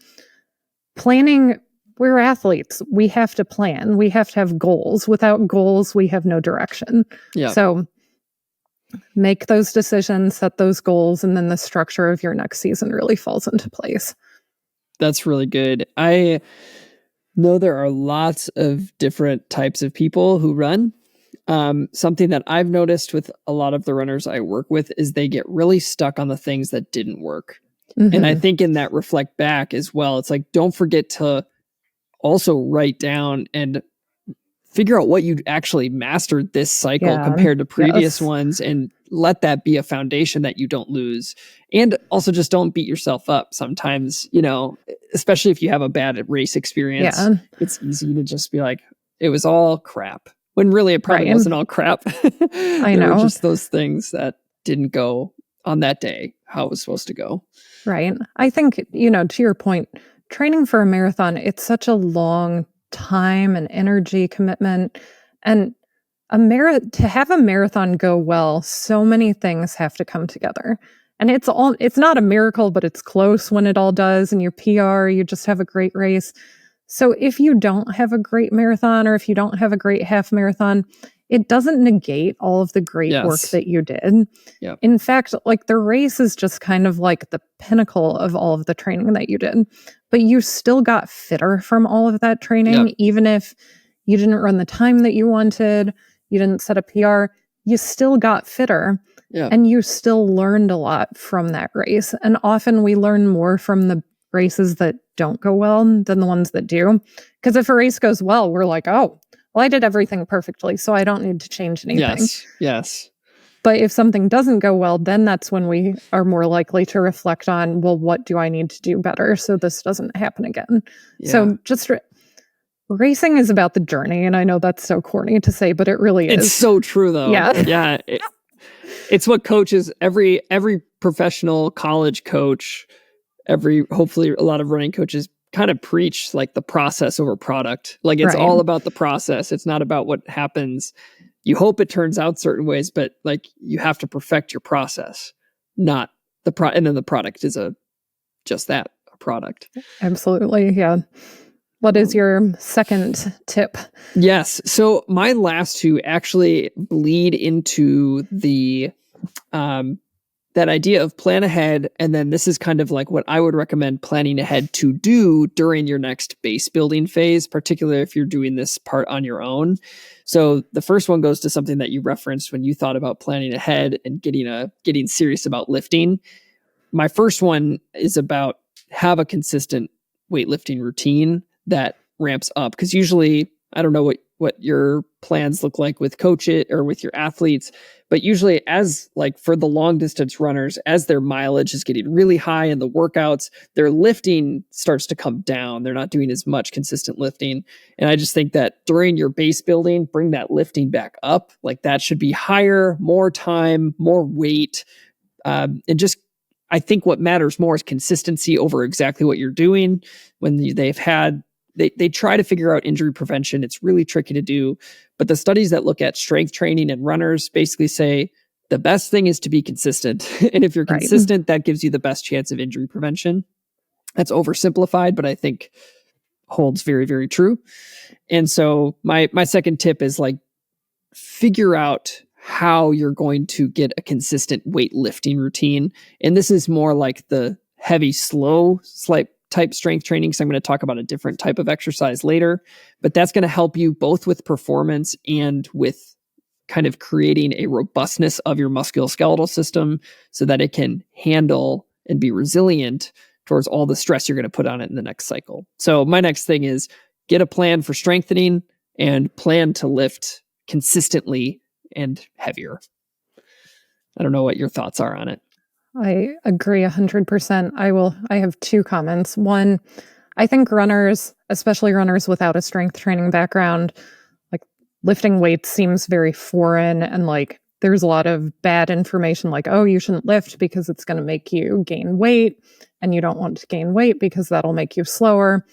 Speaker 2: Planning, we're athletes. We have to plan. We have to have goals. Without goals, we have no direction.
Speaker 1: Yeah.
Speaker 2: So make those decisions, set those goals, and then the structure of your next season really falls into place.
Speaker 1: That's really good. I know there are lots of different types of people who run. Something that I've noticed with a lot of the runners I work with is they get really stuck on the things that didn't work. Mm-hmm. And I think in that reflect back as well, it's don't forget to also write down and figure out what you actually mastered this cycle compared to previous ones, and let that be a foundation that you don't lose. And also just don't beat yourself up. Sometimes, especially if you have a bad race experience, it's easy to just be like, it was all crap. When really it probably wasn't all crap.
Speaker 2: I know.
Speaker 1: Were just those things that didn't go on that day how it was supposed to go.
Speaker 2: Right. I think, to your point, training for a marathon, it's such a long time and energy commitment. And to have a marathon go well, so many things have to come together. And it's not a miracle, but it's close when it all does. And your PR, you just have a great race. So if you don't have a great marathon, or if you don't have a great half marathon, it doesn't negate all of the great work that you did.
Speaker 1: Yep.
Speaker 2: In fact, the race is just kind of the pinnacle of all of the training that you did. But you still got fitter from all of that training, even if you didn't run the time that you wanted, you didn't set a PR, you still got fitter. And you still learned a lot from that race. And often we learn more from the races that don't go well than the ones that do. Because if a race goes well, we're like, oh, well, I did everything perfectly, so I don't need to change anything.
Speaker 1: Yes.
Speaker 2: But if something doesn't go well, then that's when we are more likely to reflect on, well, what do I need to do better so this doesn't happen again? Yeah. So just Racing is about the journey, and I know that's so corny to say, but it really is.
Speaker 1: It's so true, though.
Speaker 2: Yeah.
Speaker 1: It's what coaches, every professional college coach, hopefully a lot of running coaches kind of preach, like, the process over product. Like, it's all about the process. It's not about what happens. You hope it turns out certain ways, but like, you have to perfect your process, not the and then the product is just that, a product.
Speaker 2: Absolutely. Yeah. What is your second tip?
Speaker 1: Yes. So my last two actually bleed into the that idea of plan ahead. And then this is kind of like what I would recommend planning ahead to do during your next base building phase, particularly if you're doing this part on your own. So the first one goes to something that you referenced when you thought about planning ahead and getting serious about lifting. My first one is about have a consistent weightlifting routine that ramps up, because usually, I don't know what your plans look like with coach it or with your athletes, but usually, as like for the long distance runners, as their mileage is getting really high in the workouts, their lifting starts to come down. They're not doing as much consistent lifting. And I just think that during your base building, bring that lifting back up. Like, that should be higher, more time, more weight. And just, I think what matters more is consistency over exactly what you're doing. When they try to figure out injury prevention, it's really tricky to do. But the studies that look at strength training and runners basically say the best thing is to be consistent. And if you're consistent, that gives you the best chance of injury prevention. That's oversimplified, but I think holds very, very true. And so my second tip is, like, figure out how you're going to get a consistent weightlifting routine. And this is more like the heavy, slow, type strength training, because I'm going to talk about a different type of exercise later. But that's going to help you both with performance and with kind of creating a robustness of your musculoskeletal system so that it can handle and be resilient towards all the stress you're going to put on it in the next cycle. So my next thing is get a plan for strengthening and plan to lift consistently and heavier. I don't know what your thoughts are on it.
Speaker 2: I agree 100%. I have two comments. One, I think runners, especially runners without a strength training background, like, lifting weights seems very foreign, and like there's a lot of bad information, like, oh, you shouldn't lift because it's going to make you gain weight, and you don't want to gain weight because that'll make you slower.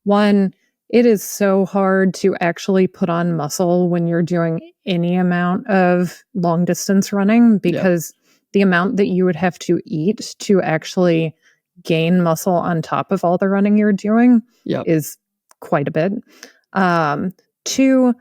Speaker 2: One, it is so hard to actually put on muscle when you're doing any amount of long distance running, because the amount that you would have to eat to actually gain muscle on top of all the running you're doing is quite a bit. Two,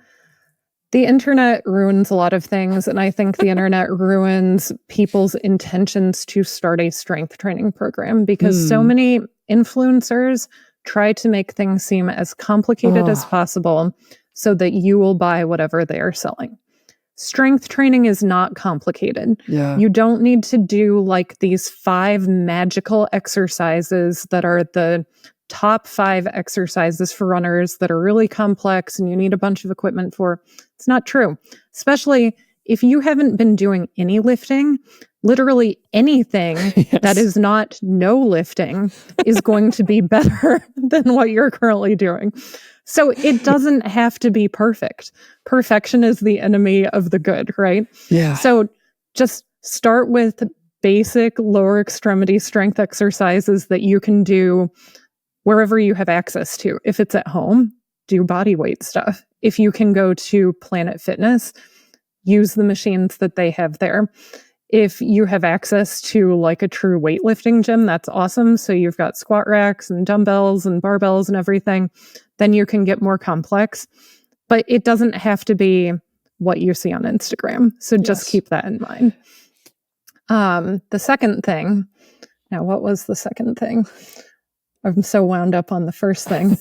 Speaker 2: the internet ruins a lot of things, and I think the internet ruins people's intentions to start a strength training program, because so many influencers try to make things seem as complicated as possible so that you will buy whatever they are selling. Strength training is not complicated. You don't need to do like these 5 magical exercises that are the top 5 exercises for runners that are really complex and you need a bunch of equipment for. It's not true. Especially if you haven't been doing any lifting, literally anything that is not no lifting is going to be better than what you're currently doing. So it doesn't have to be perfect. Perfection is the enemy of the good, right?
Speaker 1: Yeah.
Speaker 2: So just start with basic lower extremity strength exercises that you can do wherever you have access to. If it's at home, do body weight stuff. If you can go to Planet Fitness, use the machines that they have there. If you have access to like a true weightlifting gym, that's awesome. So you've got squat racks and dumbbells and barbells and everything. Then you can get more complex. But it doesn't have to be what you see on Instagram. So just keep that in mind. The second thing. Now, what was the second thing? I'm so wound up on the first thing.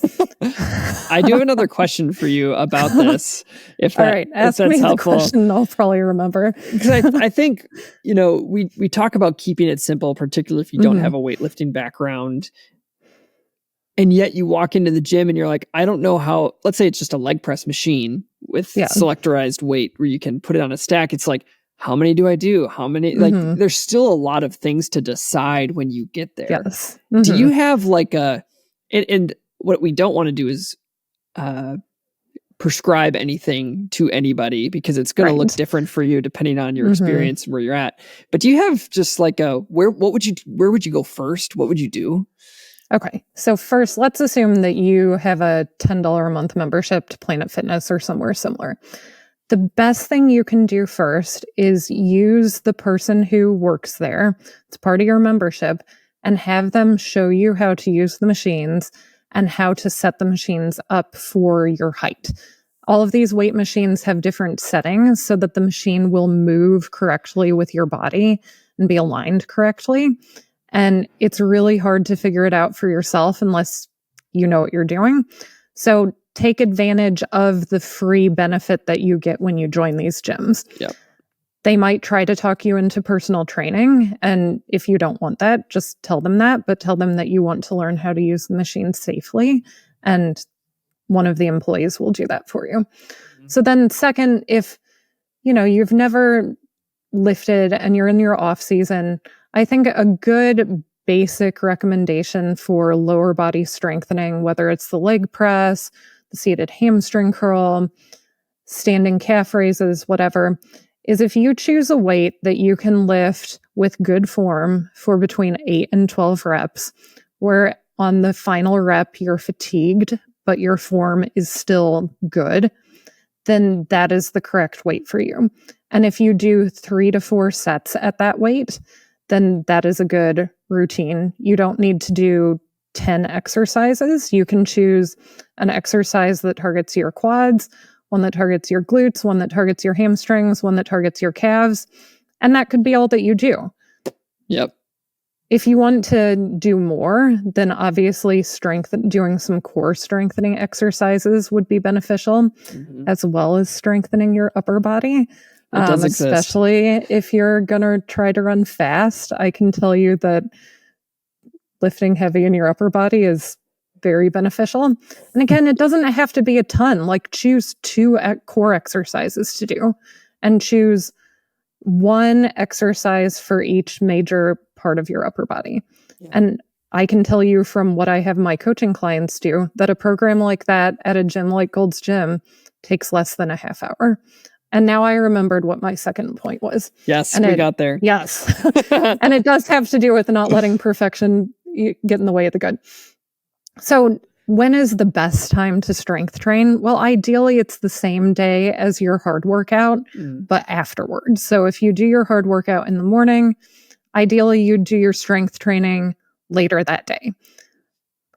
Speaker 1: I do have another question for you about this.
Speaker 2: All right, ask me the question. I'll probably remember.
Speaker 1: Because I think, we talk about keeping it simple, particularly if you don't have a weightlifting background. And yet you walk into the gym and you're like, I don't know how, let's say it's just a leg press machine with selectorized weight where you can put it on a stack. It's like, how many do I do? How many? Like, there's still a lot of things to decide when you get there.
Speaker 2: Yes.
Speaker 1: Do you have like and what we don't want to do is prescribe anything to anybody because it's going to look different for you depending on your experience and where you're at. But do you have just like where would you go first? What would you do?
Speaker 2: Okay. So first, let's assume that you have a $10 a month membership to Planet Fitness or somewhere similar. The best thing you can do first is use the person who works there. It's part of your membership, and have them show you how to use the machines and how to set the machines up for your height. All of these weight machines have different settings so that the machine will move correctly with your body and be aligned correctly. And it's really hard to figure it out for yourself unless you know what you're doing. So take advantage of the free benefit that you get when you join these gyms.
Speaker 1: Yep.
Speaker 2: They might try to talk you into personal training. And if you don't want that, just tell them that, but tell them that you want to learn how to use the machine safely. And one of the employees will do that for you. Mm-hmm. So then second, if you've never lifted and you're in your off season, I think a good basic recommendation for lower body strengthening, whether it's the leg press, the seated hamstring curl, standing calf raises, whatever, is if you choose a weight that you can lift with good form for between 8 and 12 reps, where on the final rep you're fatigued, but your form is still good, then that is the correct weight for you. And if you do 3 to 4 sets at that weight, then that is a good routine. You don't need to do 10 exercises. You can choose an exercise that targets your quads, one that targets your glutes, one that targets your hamstrings, one that targets your calves, and that could be all that you do.
Speaker 1: Yep.
Speaker 2: If you want to do more, then obviously doing some core strengthening exercises would be beneficial, as well as strengthening your upper body. Especially if you're going to try to run fast. I can tell you that lifting heavy in your upper body is very beneficial. And again, it doesn't have to be a ton. Like, choose 2 core exercises to do and choose 1 exercise for each major part of your upper body. Yeah. And I can tell you from what I have my coaching clients do that a program like that at a gym like Gold's Gym takes less than a half hour. And now I remembered what my second point was.
Speaker 1: Yes, we got there.
Speaker 2: Yes. And it does have to do with not letting perfection get in the way of the good. So when is the best time to strength train? Well, ideally, it's the same day as your hard workout, but afterwards. So if you do your hard workout in the morning, ideally, you do your strength training later that day.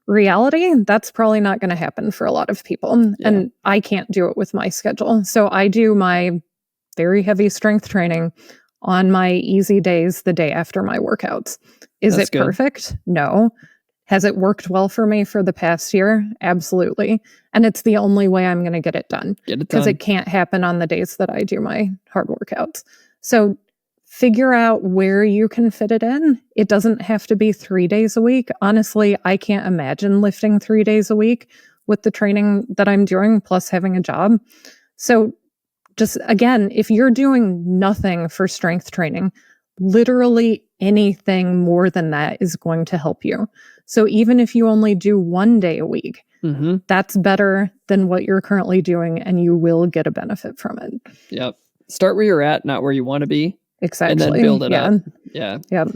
Speaker 2: Reality, that's probably not going to happen for a lot of people. Yeah. And I can't do it with my schedule. So I do my very heavy strength training on my easy days the day after my workouts. Is it perfect? No. Has it worked well for me for the past year? Absolutely. And it's the only way I'm going to get it done. Because it can't happen on the days that I do my hard workouts. So figure out where you can fit it in. It doesn't have to be 3 days a week. Honestly, I can't imagine lifting 3 days a week with the training that I'm doing, plus having a job. So just, again, if you're doing nothing for strength training, literally anything more than that is going to help you. So even if you only do 1 day a week, that's better than what you're currently doing, and you will get a benefit from it.
Speaker 1: Yep. Start where you're at, not where you want to be.
Speaker 2: Exactly.
Speaker 1: And then build it up. Yeah.
Speaker 2: Yep.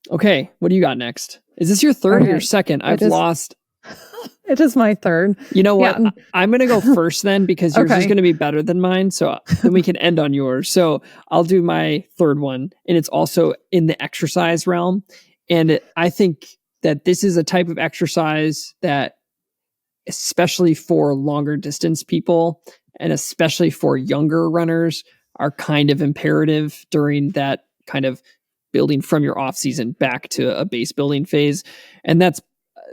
Speaker 1: Okay. What do you got next? Is this your third or your second? I've lost.
Speaker 2: It is my third.
Speaker 1: You know what? Yeah. I'm going to go first then, because yours is going to be better than mine. So then we can end on yours. So I'll do my third one. And it's also in the exercise realm. And I think that this is a type of exercise that, especially for longer distance people, and especially for younger runners, are kind of imperative during that kind of building from your off season back to a base building phase. And that's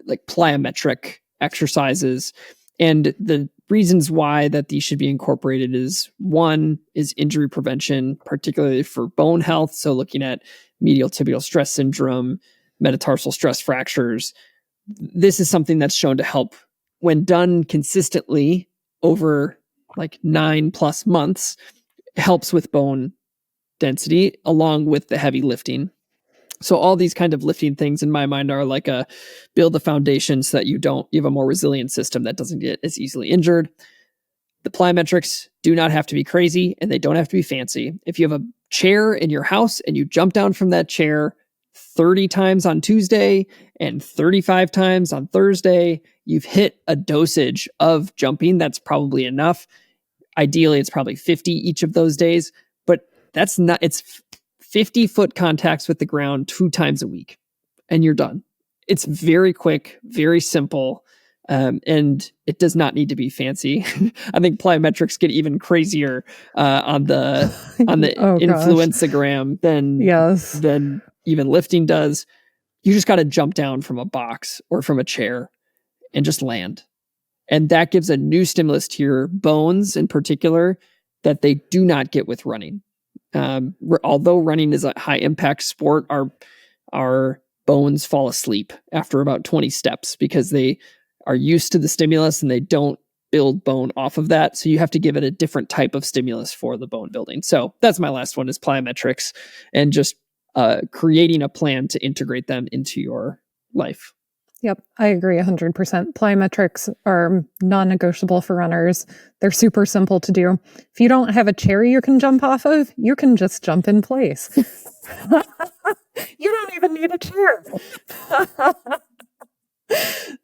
Speaker 1: like plyometric exercises. And the reasons why that these should be incorporated is, one is injury prevention, particularly for bone health. So looking at medial tibial stress syndrome, metatarsal stress fractures. This is something that's shown to help when done consistently over like 9+ months, helps with bone density along with the heavy lifting. So all these kind of lifting things in my mind are like build the foundation so that you have a more resilient system that doesn't get as easily injured. The plyometrics do not have to be crazy and they don't have to be fancy. If you have a chair in your house and you jump down from that chair 30 times on Tuesday and 35 times on Thursday, you've hit a dosage of jumping that's probably enough. Ideally, it's probably 50 each of those days, but that's not, it's 50 foot contacts with the ground 2 times a week and you're done. It's very quick, very simple. And it does not need to be fancy. I think plyometrics get even crazier on the influenzagram than even lifting does. You just got to jump down from a box or from a chair and just land. And that gives a new stimulus to your bones in particular that they do not get with running. Although running is a high impact sport, our bones fall asleep after about 20 steps because they are used to the stimulus and they don't build bone off of that. So you have to give it a different type of stimulus for the bone building. So that's my last one is plyometrics and just creating a plan to integrate them into your life.
Speaker 2: Yep, I agree 100%. Plyometrics are non-negotiable for runners. They're super simple to do. If you don't have a chair you can jump off of, you can just jump in place. You don't even need a chair.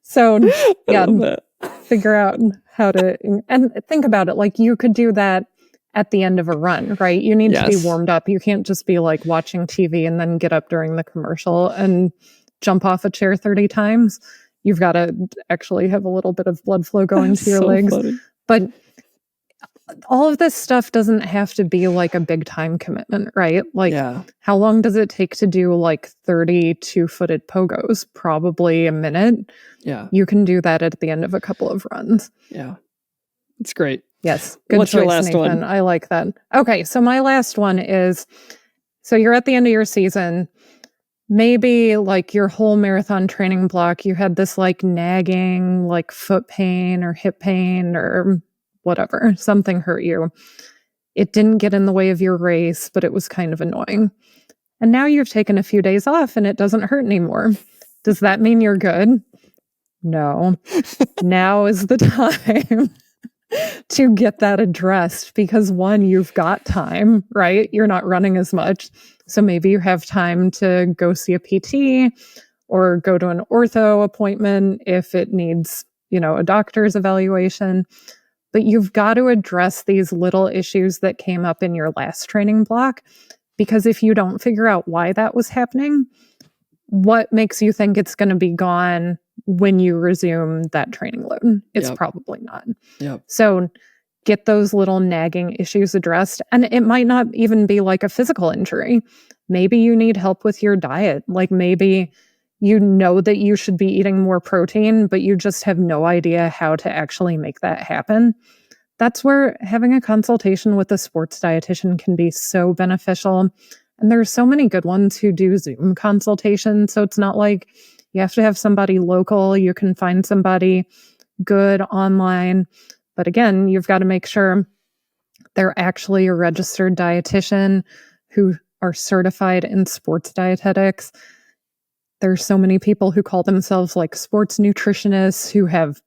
Speaker 2: So, yeah, figure out how to, and think about it. Like you could do that at the end of a run, right? You need to be warmed up. You can't just be like watching TV and then get up during the commercial and jump off a chair 30 times. You've got to actually have a little bit of blood flow going to your legs. Funny. But all of this stuff doesn't have to be like a big time commitment, right? Like how long does it take to do like 32-footed pogos? Probably a minute.
Speaker 1: Yeah.
Speaker 2: You can do that at the end of a couple of runs.
Speaker 1: Yeah. It's great.
Speaker 2: Yes. Good
Speaker 1: What's
Speaker 2: choice,
Speaker 1: your last
Speaker 2: Nathan.
Speaker 1: one?
Speaker 2: I like that. Okay. So my last one is, so you're at the end of your season. Maybe like your whole marathon training block, you had this like nagging, like foot pain or hip pain or whatever, something hurt you. It didn't get in the way of your race, but it was kind of annoying. And now you've taken a few days off and it doesn't hurt anymore. Does that mean you're good? No. Now is the time to get that addressed because one, you've got time, right? You're not running as much. So maybe you have time to go see a PT or go to an ortho appointment if it needs, a doctor's evaluation. But you've got to address these little issues that came up in your last training block, because if you don't figure out why that was happening, what makes you think it's going to be gone when you resume that training load? It's probably not.
Speaker 1: Yep.
Speaker 2: So get those little nagging issues addressed. And it might not even be like a physical injury. Maybe you need help with your diet. Like maybe you know that you should be eating more protein, but you just have no idea how to actually make that happen. That's where having a consultation with a sports dietitian can be so beneficial. And there's so many good ones who do Zoom consultations. So it's not like you have to have somebody local. You can find somebody good online. But again, you've got to make sure they're actually a registered dietitian who are certified in sports dietetics. There's so many people who call themselves like sports nutritionists who have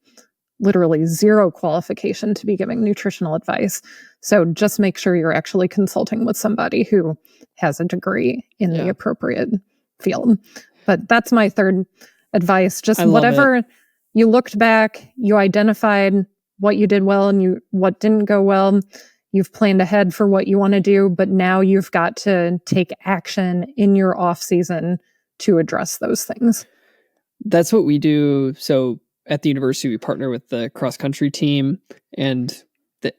Speaker 2: literally zero qualification to be giving nutritional advice. So just make sure you're actually consulting with somebody who has a degree in the appropriate field. But that's my third advice. Just whatever you looked back, you identified what you did well and what didn't go well. You've planned ahead for what you want to do, but now you've got to take action in your off season to address those things.
Speaker 1: That's what we do. So at the university, we partner with the cross country team, and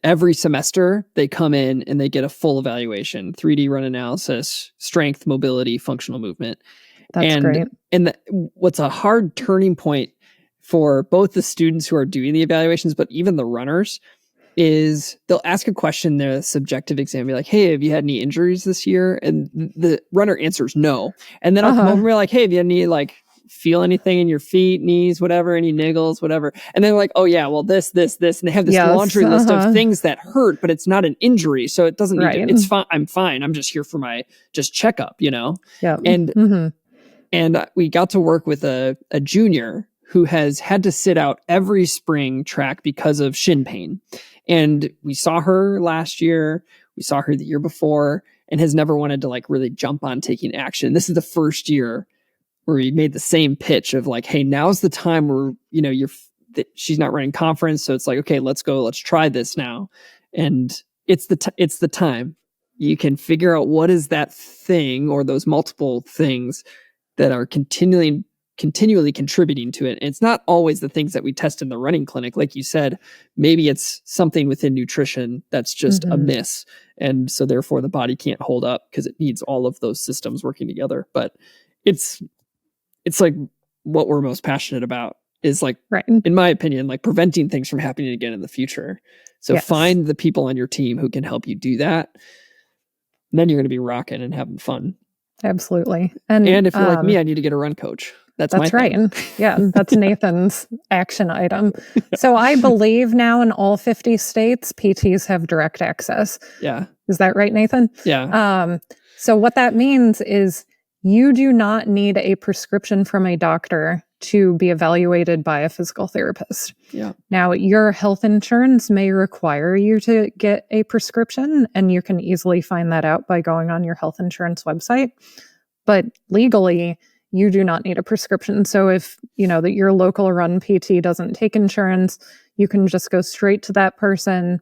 Speaker 1: every semester they come in and they get a full evaluation, 3D run analysis, strength, mobility, functional movement.
Speaker 2: That's great.
Speaker 1: And what's a hard turning point for both the students who are doing the evaluations, but even the runners, is they'll ask a question, their subjective exam, be like, hey, have you had any injuries this year? And the runner answers no. And then I'll come over and be like, hey, have you had any like feel anything in your feet, knees, whatever, any niggles, whatever. And they're like, oh yeah, well this. And they have this laundry list of things that hurt, but it's not an injury. So it doesn't need to, it's fine. I'm fine. I'm just here for my checkup,
Speaker 2: Yeah.
Speaker 1: And we got to work with a junior who has had to sit out every spring track because of shin pain. And we saw her last year. We saw her the year before, and has never wanted to like really jump on taking action. This is the first year where we made the same pitch of like, hey, now's the time where, she's not running conference. So it's like, okay, let's go, let's try this now. And it's the time. You can figure out what is that thing or those multiple things that are continually contributing to it. And it's not always the things that we test in the running clinic. Like you said, maybe it's something within nutrition that's just amiss. And so therefore the body can't hold up because it needs all of those systems working together. But it's like what we're most passionate about is like, in my opinion, like preventing things from happening again in the future. So find the people on your team who can help you do that. And then you're going to be rocking and having fun.
Speaker 2: Absolutely.
Speaker 1: And if you're like me, I need to get a run coach. That's right.
Speaker 2: Yeah, that's Nathan's action item. So I believe now in all 50 states, PTs have direct access.
Speaker 1: Yeah.
Speaker 2: Is that right, Nathan?
Speaker 1: Yeah.
Speaker 2: So what that means is you do not need a prescription from a doctor to be evaluated by a physical therapist.
Speaker 1: Yeah.
Speaker 2: Now, your health insurance may require you to get a prescription, and you can easily find that out by going on your health insurance website. But legally, you do not need a prescription. So if, that your local run PT doesn't take insurance, you can just go straight to that person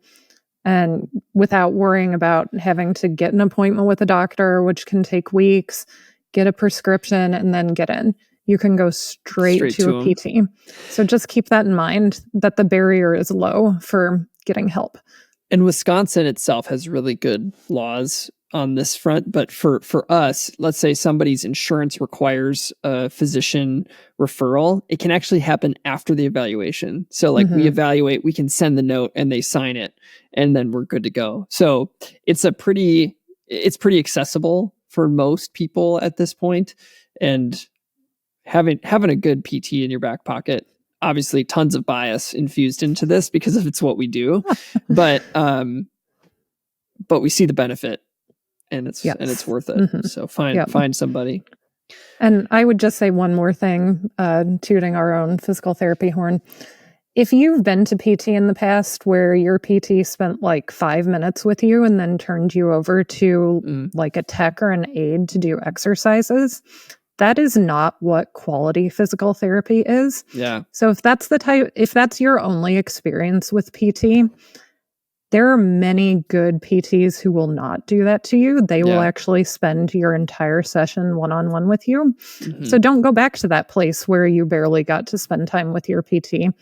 Speaker 2: and without worrying about having to get an appointment with a doctor, which can take weeks, get a prescription, and then get in. You can go straight to a PT. So just keep that in mind, that the barrier is low for getting help.
Speaker 1: And Wisconsin itself has really good laws on this front. But for us, let's say somebody's insurance requires a physician referral, it can actually happen after the evaluation. So like we evaluate, we can send the note and they sign it, and then we're good to go. So it's pretty accessible for most people at this point. And having a good PT in your back pocket, obviously tons of bias infused into this because of it's what we do, but we see the benefit. And it's worth it. So find somebody.
Speaker 2: And I would just say one more thing, tooting our own physical therapy horn. If you've been to PT in the past where your PT spent like 5 minutes with you and then turned you over to like a tech or an aide to do exercises, that is not what quality physical therapy is.
Speaker 1: Yeah.
Speaker 2: So if that's your only experience with PT, there are many good PTs who will not do that to you. They will actually spend your entire session one-on-one with you. So don't go back to that place where you barely got to spend time with your PT.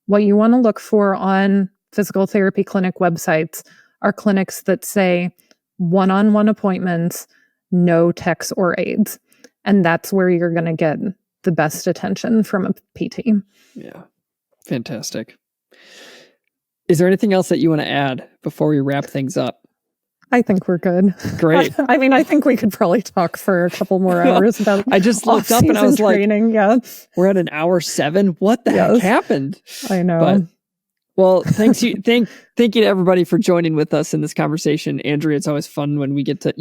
Speaker 2: What you want to look for on physical therapy clinic websites are clinics that say one-on-one appointments, no techs or aides. And that's where you're going to get the best attention from a PT.
Speaker 1: Yeah. Fantastic. Is there anything else that you want to add before we wrap things up?
Speaker 2: I think we're good.
Speaker 1: Great.
Speaker 2: I mean, I think we could probably talk for a couple more hours about
Speaker 1: I just looked up and I was
Speaker 2: training.
Speaker 1: Like, we're at an hour 7. What the heck happened?
Speaker 2: I know.
Speaker 1: But, well, thank you to everybody for joining with us in this conversation. Andrea, it's always fun when we get to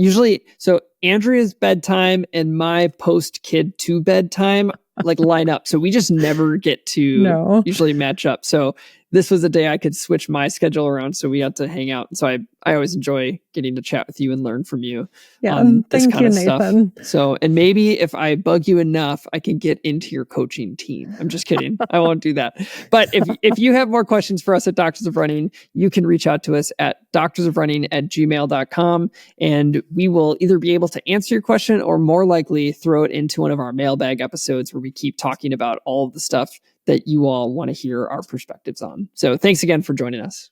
Speaker 1: so Andrea's bedtime and my post-kid to bedtime like line up. So we just never get to usually match up. So this was a day I could switch my schedule around, so we got to hang out. So I always enjoy getting to chat with you and learn from you on this kind of
Speaker 2: Nathan.
Speaker 1: stuff. So, and maybe if I bug you enough, I can get into your coaching team. I'm just kidding. I won't do that. But if you have more questions for us at Doctors of Running, you can reach out to us at doctorsofrunning@gmail.com, and we will either be able to answer your question or more likely throw it into one of our mailbag episodes where we keep talking about all of the stuff that you all want to hear our perspectives on. So thanks again for joining us.